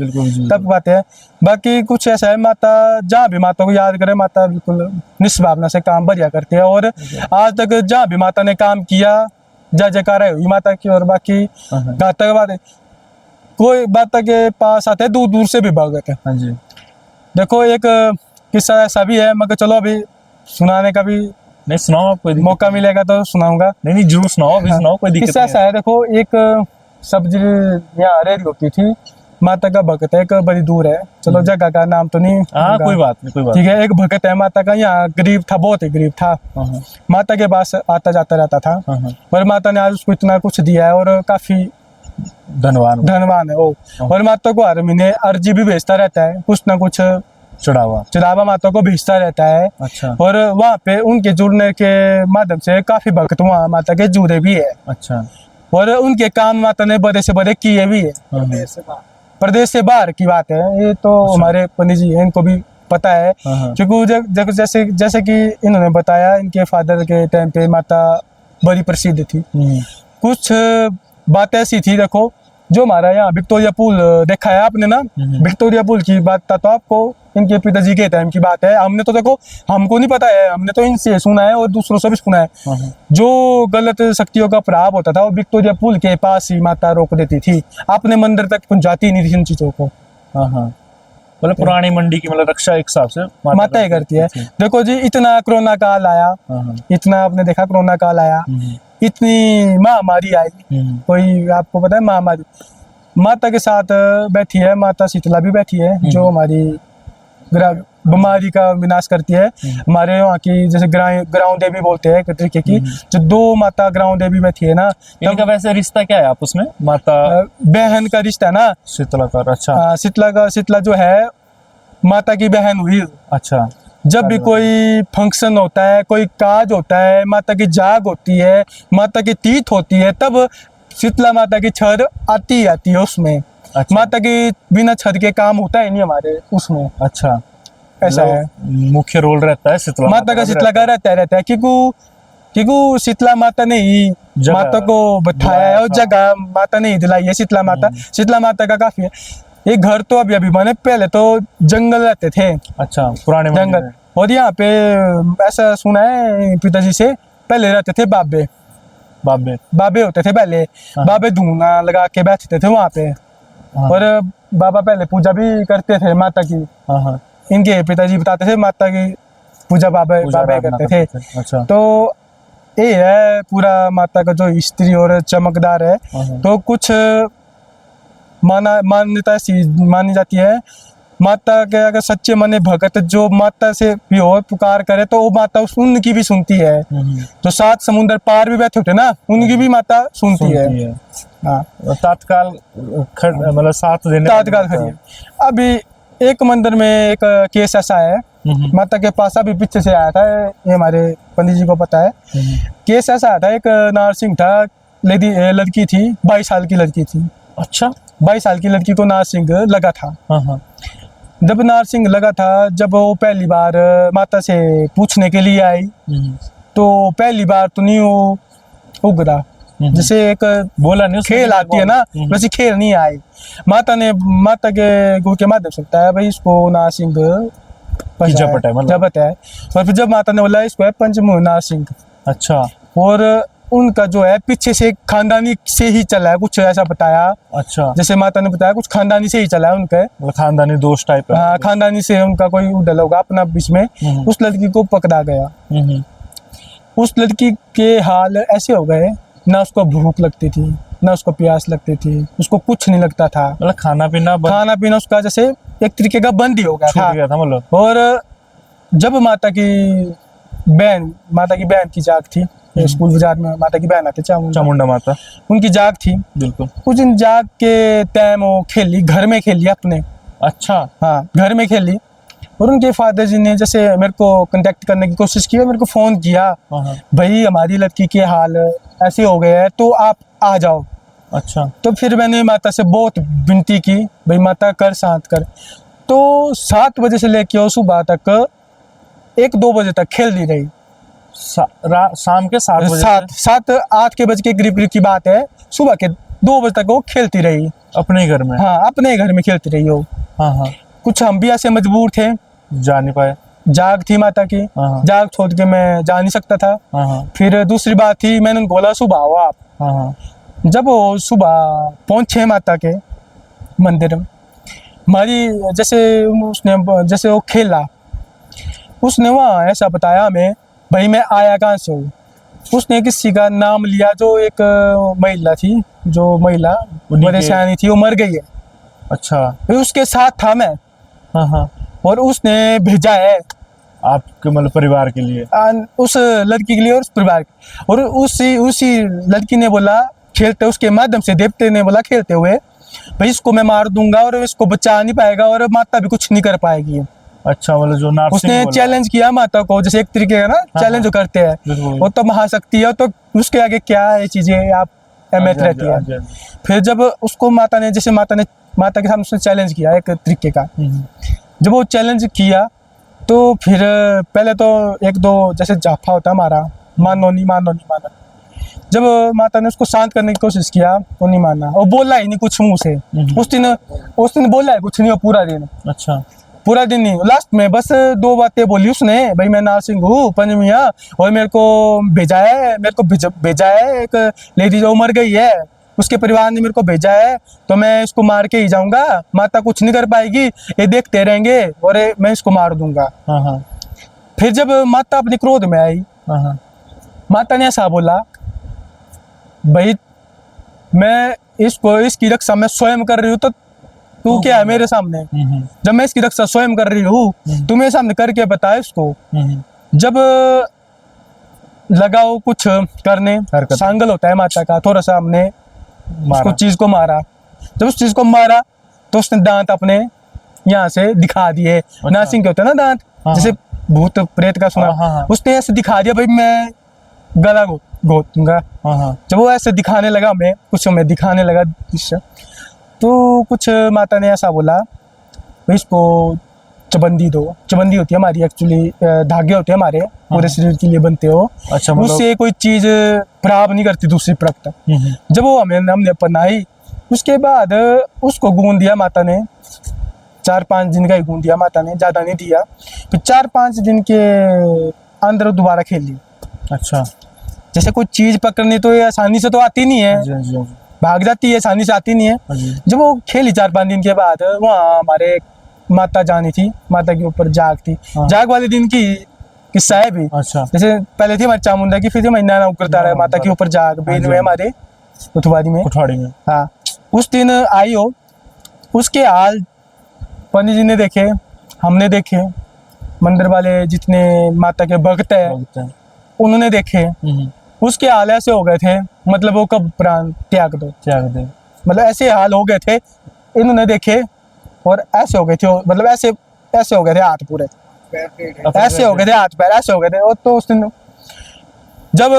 तब बात है। बाकी कुछ ऐसा है, माता जहाँ भी माता को याद करे, माता बिल्कुल निष्भावना से काम बढ़िया करती है। और आज तक जहाँ भी माता ने काम किया, जय जयकार हुई माता की। और बाकी घातक बात है, कोई माता के पास आते हैं दूर दूर से भी भगत है। देखो एक किस्सा ऐसा भी है, मगर चलो अभी सुनाने का भी नहीं, सुनाओ आप, कोई मौका मिलेगा तो सुनाऊंगा। नहीं जरूर सुनाओ, अभी सुनाओ, कोई दिक्कत किस्सा ऐसा है, देखो एक सब्जी यहाँ रेडी होती थी, माता का भगत है, एक बड़ी दूर है, चलो जगह का नाम तो नहीं, कोई बात नहीं। ठीक है, एक भगत है माता का, यहाँ गरीब था, बहुत ही गरीब था, माता के पास आता जाता रहता था। और माता ने आज उसको इतना कुछ दिया है और काफी धनवान है वो। और माता को हर महीने अर्जी भी भेजता रहता है, कुछ ना कुछ चढ़ावा माता को भेजता रहता है। अच्छा। और वहाँ पे उनके जुड़ने के माध्यम से काफी भक्त वहाँ माता के जुड़े भी है। अच्छा। और उनके काम माता ने बड़े से बड़े किए भी है। प्रदेश से बाहर की बात है, ये तो हमारे पंडित जी हैं, इनको भी पता है। क्योंकि जैसे कि इन्होंने बताया, इनके फादर के टाइम पे माता बड़ी प्रसिद्ध थी। कुछ बात ऐसी थी, देखो जो हमारा यहाँ विक्टोरिया पुल देखा है आपने ना, विक्टोरिया पुल की बात था तो आपको इनके पिताजी के टाइम की बात है। हमने तो देखो, हमको नहीं पता है, हमने तो इनसे सुना है और दूसरों से भी सुना है। जो गलत शक्तियों का प्रभाव होता था वो विक्टोरिया पुल के पास ही माता रोक देती थी, अपने मंदिर तक पहुंचाती नहीं थी इन चीजों को। मतलब पुरानी मंडी की मतलब रक्षा एक हिसाब से माता ही करती है। देखो जी, इतना कोरोना काल आया, इतना आपने देखा कोरोना काल आया, इतनी महामारी आई, कोई आपको पता है महामारी, माता के साथ बैठी है, माता शीतला भी बैठी है, जो हमारी बीमारी का विनाश करती है। हमारे वहाँ की जैसे ग्राउंड देवी बोलते हैं एक तरीके की, जो 2 माता ग्राउंड देवी बैठी है ना। इनका वैसे रिश्ता क्या है आपस में? माता बहन का रिश्ता है ना, शीतला का। अच्छा। शीतला जो है माता की बहन हुई। अच्छा। जब भी कोई फंक्शन होता है, कोई काज होता है, माता की जाग होती है, माता की तीथ होती है, तब शीतला माता की छत आती है उसमें। अच्छा। माता की बिना छत के काम होता ही नहीं हमारे उसमें, अच्छा, ऐसा है। मुख्य रोल रहता है शीतला माता का शीतला का रहता है क्योंकि शीतला माता ने ही जगह माता को बैठाया है और दिलाया था। जगह माता ने ही दिलाई है शीतला माता। शीतला माता का काफी है। ये घर तो अभी अभी बने, पहले तो जंगल रहते थे, अच्छा, पुराने मंदिर जंगल। में। और यहाँ पे ऐसा सुना है पिताजी से, पहले रहते थे बाबे बाबे। बाबे होते थे पहले। बाबे धूना लगा के बैठते थे वहाँ पे। हाँ। और बाबा पहले पूजा भी करते थे माता की। हाँ हाँ। इनके पिताजी बताते थे माता की पूजा बाबे पूजा बाबे आराधना करते थे। अच्छा। तो ये है पूरा माता का जो स्त्री और चमकदार है। तो कुछ मान्यता सी मानी जाती है, माता के अगर सच्चे मने भगत जो माता से भी हो पुकार करे तो वो माता उनकी भी सुनती है। जो 7 समुंदर पार भी बैठे होते ना, उनकी भी माता सुनती है। हाँ, तात्काल मतलब साथ देने तात्काल खड़ी है। अभी एक मंदिर में एक केस ऐसा है, माता के पास अभी पीछे से आया था, ये हमारे पंडित जी को पता है। केस ऐसा आया था, एक नारसिंह था, लड़की थी, 22 साल की लड़की थी। अच्छा, 22 साल की लड़की को नारसिंह लगा था। हाँ। जब नारसिंह लगा था, जब वो पहली बार माता से पूछने के लिए आई, तो पहली बार तो नहीं वो उगरा, जैसे एक बोला नहीं, खेल आती है ना, वैसे खेल नहीं आई। माता के गुरु के माध्यम से बताया भाई इसको नारसिंह जपट है, मतलब जपट है। और फिर जब माता ने बोला इसको है पंचमुख नारसिंह। अच्छा। और उनका जो है पीछे से खानदानी से ही चला है, कुछ ऐसा बताया। अच्छा, जैसे माता ने बताया कुछ खानदानी से ही चला है उनके, खानदानी दोष टाइप है। हाँ, खानदानी से उनका कोई उड़ल होगा अपना बीच में। उस लड़की को पकड़ा गया। उस लड़की के हाल ऐसे हो गए, ना उसको भूख लगती थी, ना उसको प्यास लगती थी, उसको कुछ नहीं लगता था। मतलब खाना पीना उसका जैसे एक तरीके का बंद ही हो गया था मतलब। और जब माता की बहन की जाग थी, स्कूल बाजार में माता की बहन आती चामुंडा माता, उनकी जाग थी। बिल्कुल। कुछ दिन जाग के टाइम वो खेली, घर में खेली अपने। अच्छा, हाँ, घर में खेली। और उनके फादर जी ने जैसे मेरे को कांटेक्ट करने की कोशिश की, मेरे को फोन किया, भाई हमारी लड़की के हाल ऐसे हो गए हैं तो आप आ जाओ। अच्छा। तो फिर मैंने माता से बहुत विनती की, भाई माता कर शांत कर। तो 7 बजे से लेके सुबह तक 1-2 बजे तक खेलती रही। शाम के 7 बजे, 7-8 के बज के करीब की बात है, सुबह के 2 बजे तक वो खेलती रही अपने घर में। हाँ, अपने घर में खेलती रही वो। हाँ। कुछ हम भी ऐसे मजबूर थे, जा नहीं पाए। जाग थी माता की, जाग छोड़ के मैं जा नहीं सकता था। फिर दूसरी बात थी, मैंने उनको बोला सुबह आओ आप। जब वो सुबह पहुंचे माता के मंदिर में, हमारी जैसे वो खेला, उसने वहाँ ऐसा बताया हमें, भाई मैं आया कहाँ से हूँ। उसने किसी का नाम लिया, जो एक महिला थी, जो महिला परेशानी थी, वो मर गई है। अच्छा। फिर उसके साथ था मैं। हाँ। और उसने भेजा है आपके मतलब परिवार के लिए, उस लड़की के लिए और उस परिवार के। और उसी लड़की ने बोला खेलते, उसके माध्यम से देवते ने बोला खेलते हुए, भाई इसको मैं मार दूंगा और इसको बचा नहीं पाएगा और माता भी कुछ नहीं कर पाएगी। अच्छा, मतलब जो नारसिंह उसने चैलेंज किया माता को, जैसे एक तरीके का ना चैलेंज करते हैं, वो तो महाशक्ति है, तो उसके आगे क्या है चीजें आप अहमियत रहती है। फिर जब उसको माता ने माता के सामने उसने चैलेंज किया एक तरीके का, जब वो चैलेंज किया तो फिर पहले तो 1-2 जैसे जाफा होता हमारा, मानो नहीं। जब माता ने उसको शांत करने की कोशिश किया तो नहीं माना, वो बोला ही नहीं कुछ मुंह से। उस दिन बोला है कुछ नहीं, वो पूरा दिन। अच्छा, पूरा दिन नहीं, लास्ट में बस 2 बातें बोली उसने, भाई मैं नारसिंह हूँ पंचमिया, और मेरे को भेजा है एक लेडी जो मर गई है, उसके परिवार ने मेरे को भेजा है, तो मैं इसको मार के ही जाऊंगा, माता कुछ नहीं कर पाएगी, ये देखते रहेंगे और मैं इसको मार दूंगा। फिर जब माता अपने क्रोध में आई, माता ने ऐसा बोला, भाई मैं इसकी रक्षा मैं स्वयं कर रही हूँ, तो तू क्या है मेरे सामने? जब मैं इसकी रक्षा स्वयं कर रही हूँ, तू मेरे सामने करके बता इसको। जब लगाओ कुछ करने, सांगल होता है माता का, थोड़ा सा हमने उसको चीज को मारा। जब उस चीज को मारा तो उसने दांत अपने यहाँ से दिखा दिए। नारसिंह के होते हैं ना दांत, जैसे भूत प्रेत का सुना, उसने ऐसे दिखा दिया, भाई मैं गला घोट दूंगा। हाँ हाँ। जब वो ऐसे दिखाने लगा हमें, कुछ हमें दिखाने लगा दृश्य, तो कुछ माता ने ऐसा बोला, भाई इसको चबंदी दो। चबंदी होती है हमारी एक्चुअली, धागे होते हैं हमारे पूरे शरीर के लिए बनते हो। अच्छा, मतलब उससे कोई चीज प्राप्त नहीं करती दूसरी प्रकृति। जब वो हमने अपनाई, उसके बाद उसको गूंद दिया माता ने, 4-5 दिन का ही गूंद दिया माता ने, ज्यादा नहीं दिया। फिर 4-5 दिन के अंदर दोबारा खेल ली। अच्छा। जैसे कोई चीज पकड़नी तो ये आसानी से तो आती नहीं है, जी जी। भाग जाती है, आसानी से आती नहीं है। जी। जब वो खेली 4-5 दिन के बाद, वहाँ हमारे माता जानी थी, माता के ऊपर जाग थी। हाँ। जाग वाले दिन की किस्सा है भी। अच्छा। जैसे पहले थी हमारी चामुंडा की, फिर महीना ना करता रहा माता के ऊपर जाग बेन में हमारे कुठवाड़ी में। कुठवाड़ी में। हाँ, उस दिन आई हो, उसके हाल पंडित जी ने देखे, हमने देखे, मंदिर वाले जितने माता के भक्त है उन्होंने देखे। उसके हाल ऐसे हो गए थे, मतलब वो कब प्राण त्याग दे, मतलब ऐसे हाल हो गए थे, इन्होंने देखे और ऐसे हो गए थे, मतलब ऐसे हो गए थे हाथ पूरे, ऐसे हो गए थे हाथ पैर, ऐसे हो गए थे। और तो उस दिन जब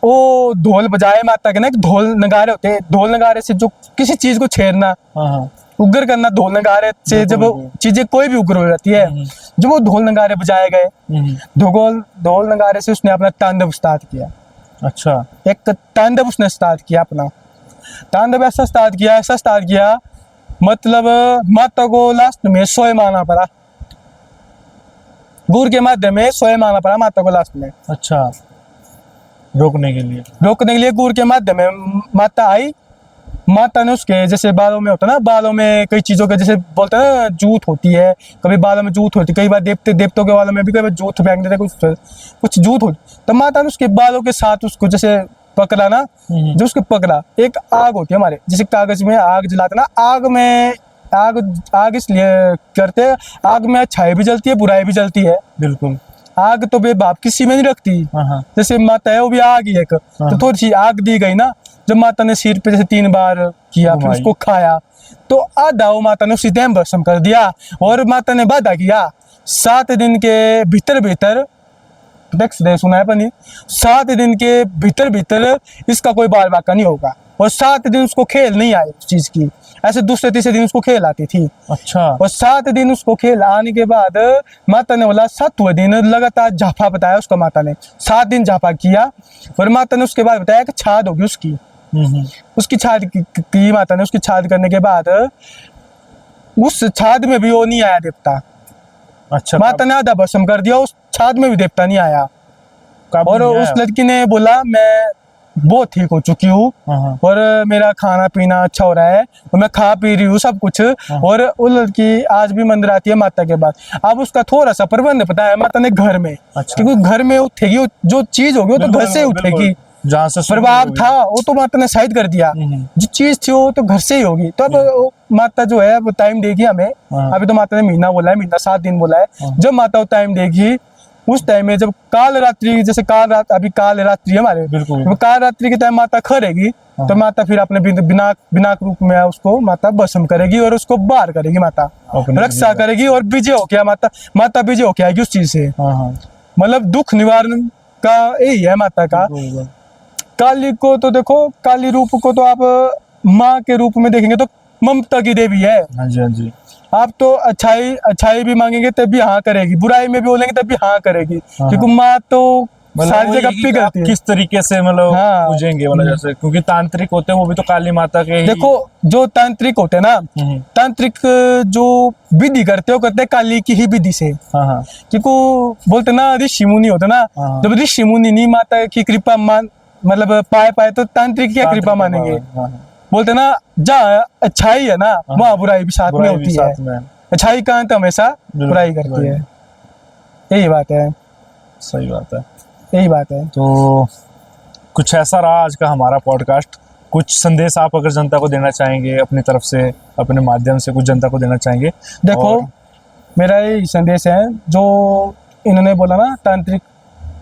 वो ढोल बजाए माता के ना, ढोल नगारे होते हैं, ढोल नगारे से जो किसी चीज को छेड़ना, उग्र करना, ढोल नगारे से जब चीजें कोई भी उग्र हो जाती है, जब वो ढोल नगारे बजाए गए, ढोल नगारे से उसने अपना तांडव स्टार्ट किया। अच्छा। एक तांडव उसने स्टार्ट किया, अपना तांडव ऐसा स्टार्ट किया, मतलब माता को लास्ट में सोए मारना पड़ा, गुर के माध्यम में सोए मारना पड़ा माता को लास्ट में। अच्छा। रोकने के लिए गुर के माध्यम में माता आई। माता ने उसके जैसे बालों में होता है ना, बालों में कई चीजों के जैसे बोलते हैं ना, जूत होती है, कभी बालों में जूत होती है, कई बार देवतों के बालों में भी कई बार जूत फेंक देते, कुछ जूत होती। तो माता ने उसके बालों के साथ उसको जैसे पकड़ा ना, जो उसके पकड़ा, एक आग होती है हमारे, जैसे कागज में आग जलाते ना, आग इसलिए करते हैं, आग में अच्छाई भी जलती है, बुराई भी जलती है। बिल्कुल। आग तो बेबाप किसी में नहीं रखती। जैसे माता है वो भी आग ही एक, तो थोड़ी सी आग दी गई ना, जब माता ने सिर पे जैसे 3 बार किया, फिर उसको खाया, तो आधा वो माता ने उसी टाइम भस्म कर दिया। और माता ने वादा किया 7 दिन के भीतर सुना है पनी, 7 दिन के भीतर इसका कोई बाल बाका नहीं होगा। और 7 दिन उसको खेल नहीं आई उस चीज की, ऐसे दूसरे तीसरे दिन उसको खेल आती थी। अच्छा। और 7 दिन उसको खेल आने के बाद माता ने बोला 7वें दिन लगातार झापा बताया उसका, माता ने 7 दिन झापा किया। और माता ने उसके बाद बताया कि छाद होगी उसकी छाद की माता ने। उसकी छाद करने के बाद उस छाद में भी वो नहीं आया देवता। अच्छा। माता ने आधा भस्म कर दिया, उस छाद में भी देवता नहीं आया। और उस लड़की ने बोला मैं बहुत ठीक हो चुकी हूँ और मेरा खाना पीना अच्छा हो रहा है और मैं खा पी रही हूँ सब कुछ। और वो लड़की आज भी मंदिर आती है माता के बाद। अब उसका थोड़ा सा प्रबंध पता है माता ने घर में। अच्छा। क्योंकि घर में उठेगी, जो चीज होगी वो तो घर से उठेगी, जहाँ से प्रभाव था वो तो माता ने साइड कर दिया, जो चीज थी वो तो घर से ही होगी। तो अब माता जो है वो टाइम देगी हमें। अभी तो माता ने महीना बोला है, महीना 7 दिन बोला है। जब माता वो टाइम देगी उस टाइम में, जब काल रात्रि, जैसे अभी काल रात्रि हमारे, बिल्कुल काल रात्रि के टाइम माता खड़ेगी, तो माता फिर अपने बिनाक रूप में उसको माता भस्म करेगी और उसको बाहर करेगी, माता रक्षा करेगी और विजय हो गया माता विजय हो के आएगी उस चीज से। मतलब दुख निवारण का यही है माता का। काली को तो देखो, काली रूप को तो आप माँ के रूप में देखेंगे तो ममता की देवी है। हाँ जी, हाँ जी। आप तो अच्छाई भी मांगेंगे तब भी हाँ करेगी, बुराई में भी बोलेंगे तब भी हाँ करेगी, क्योंकि माँ तो सारी जगह पे करती है। किस तरीके से मतलब पूजेंगे, मतलब जैसे क्योंकि तांत्रिक होते हैं वो भी तो काली माता के ही। देखो जो तांत्रिक होते हैं ना, तांत्रिक जो विधि करते हो करते हैं काली की ही विधि से। क्योंकि बोलते ना ऋषि मुनि होते ना, जब ऋषि मुनि नहीं माता की कृपा मतलब पाए तो तांत्रिक क्या कृपा मानेंगे। बोलते ना जहाँ अच्छाई है ना वहाँ बुराई भी साथ में होती है। अच्छाई का अंत हमेशा बुराई करती है। यही बात है। सही बात है, यही बात है। तो कुछ ऐसा रहा आज का हमारा पॉडकास्ट। कुछ संदेश आप अगर जनता को देना चाहेंगे अपनी तरफ से, अपने माध्यम से कुछ जनता को देना चाहेंगे? देखो मेरा यही संदेश है, जो इन्होंने बोला ना तांत्रिक,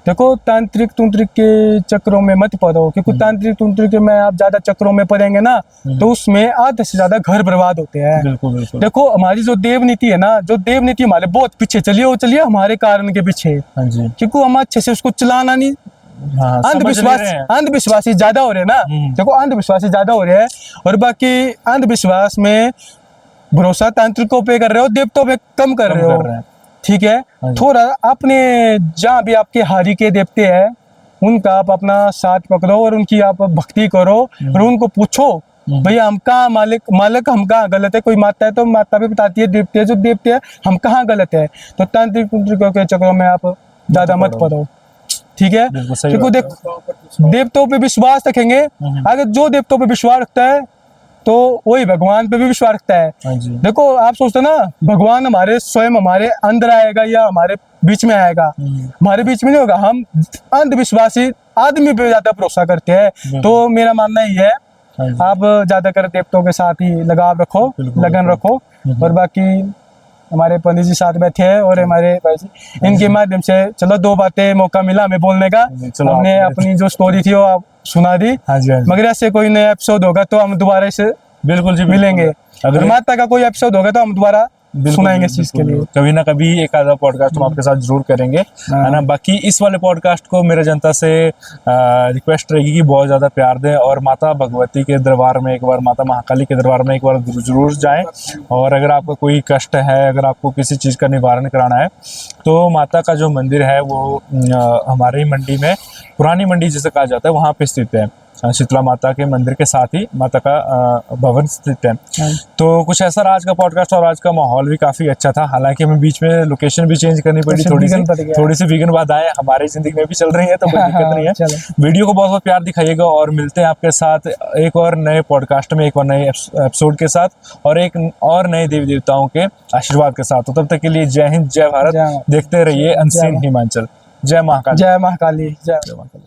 देखो तांत्रिक तुंत्रिक के चक्रों में मत पड़ो, क्योंकि तांत्रिक तुंत्रिक में आप ज्यादा चक्रों में पड़ेंगे ना तो उसमें आधे से ज्यादा घर बर्बाद होते हैं। बिल्कुल बिल्कुल। देखो हमारी जो देव नीति है ना, जो देव नीति हमारे बहुत पीछे चलिए, वो चलिए हमारे कारण के पीछे। हाँ जी। क्योंकि हम अच्छे से उसको चलाना नहीं हाँ, समझ अंधविश्वास नहीं रहे हैं। अंधविश्वासी ज्यादा हो रहे हैं ना। देखो अंधविश्वासी ज्यादा हो रहे हैं, और बाकी अंधविश्वास में भरोसा तांत्रिकों पे कर रहे हो, देवताओं पे कम कर कम रहे हो। कर रहे हैं। ठीक है, हाँ जी। थोड़ा अपने जहाँ भी आपके हारी के देवते हैं उनका आप अपना साथ पकड़ो और उनकी आप भक्ति करो, और उनको पूछो भैया हम कहाँ मालिक हम कहाँ गलत है। कोई माता है तो माता भी बताती है, देवते है जो देवते है हम कहाँ गलत है। तो तांत्रिक तंत्रिकों के चक्रों में आप ज्यादा मत पड़ो। ठीक है, बिल्कुल सही देखो बात देख देवताओं पे विश्वास रखेंगे, अगर जो देवताओं पे विश्वास रखता है तो वही भगवान पे भी विश्वास रखता है। हाँ जी। देखो आप सोचते हो ना भगवान हमारे स्वयं हमारे अंदर आएगा या हमारे बीच में आएगा, हमारे बीच में नहीं होगा। हम अंधविश्वासी आदमी पे ज्यादा भरोसा करते हैं। तो मेरा मानना ये है हाँ जी। आप ज्यादातर देवताओं के साथ ही लगाव रखो, बिल्कुल, लगन रखो। और बाकी हमारे पंडित जी साथ बैठे हैं और हमारे भाई जी, इनके माध्यम से चलो दो बातें मौका मिला हमें बोलने का। चलो हमने आपने- अपनी जो स्टोरी थी वो आप सुना दी। हाँ जी, हाँ जी। मगर ऐसे कोई नया एपिसोड होगा तो हम दोबारा इसे बिल्कुल जी, बिल्कुल। मिलेंगे। अगर अगर माता का कोई एपिसोड होगा तो हम दोबारा बिल्कुल, सुनाएंगे इस चीज के बिल्कुल। लिए। कभी ना कभी एक आधा पॉडकास्ट हम आपके साथ जरूर करेंगे, है ना। बाकी इस वाले पॉडकास्ट को मेरे जनता से रिक्वेस्ट रहेगी कि बहुत ज़्यादा प्यार दें, और माता भगवती के दरबार में एक बार, माता महाकाली के दरबार में एक बार जरूर जाएं। और अगर आपका कोई कष्ट है, अगर आपको किसी चीज़ का निवारण कराना है, तो माता का जो मंदिर है वो हमारे ही मंडी में, पुरानी मंडी जिसे कहा जाता है, वहाँ पे स्थित है। शीतला माता के मंदिर के साथ ही माता का भवन स्थित है। तो कुछ ऐसा रहा आज का पॉडकास्ट, और आज का माहौल भी काफी अच्छा था। हालांकि हमें बीच में लोकेशन भी चेंज करनी पड़ी, थोड़ी सी वीगन बाधाएं हमारी जिंदगी में भी चल रही है, तो कोई दिक्कत नहीं है। वीडियो को बहुत बहुत प्यार दिखाइएगा, और मिलते हैं आपके साथ एक और नए पॉडकास्ट में, एक और नए एपिसोड के साथ, और एक और नए देवी देवताओं के आशीर्वाद के साथ। तो तब तक के लिए जय हिंद, जय भारत। देखते रहिए अनसीन हिमाचल। जय महाकाली। जय महाकाली। जय महाकाली।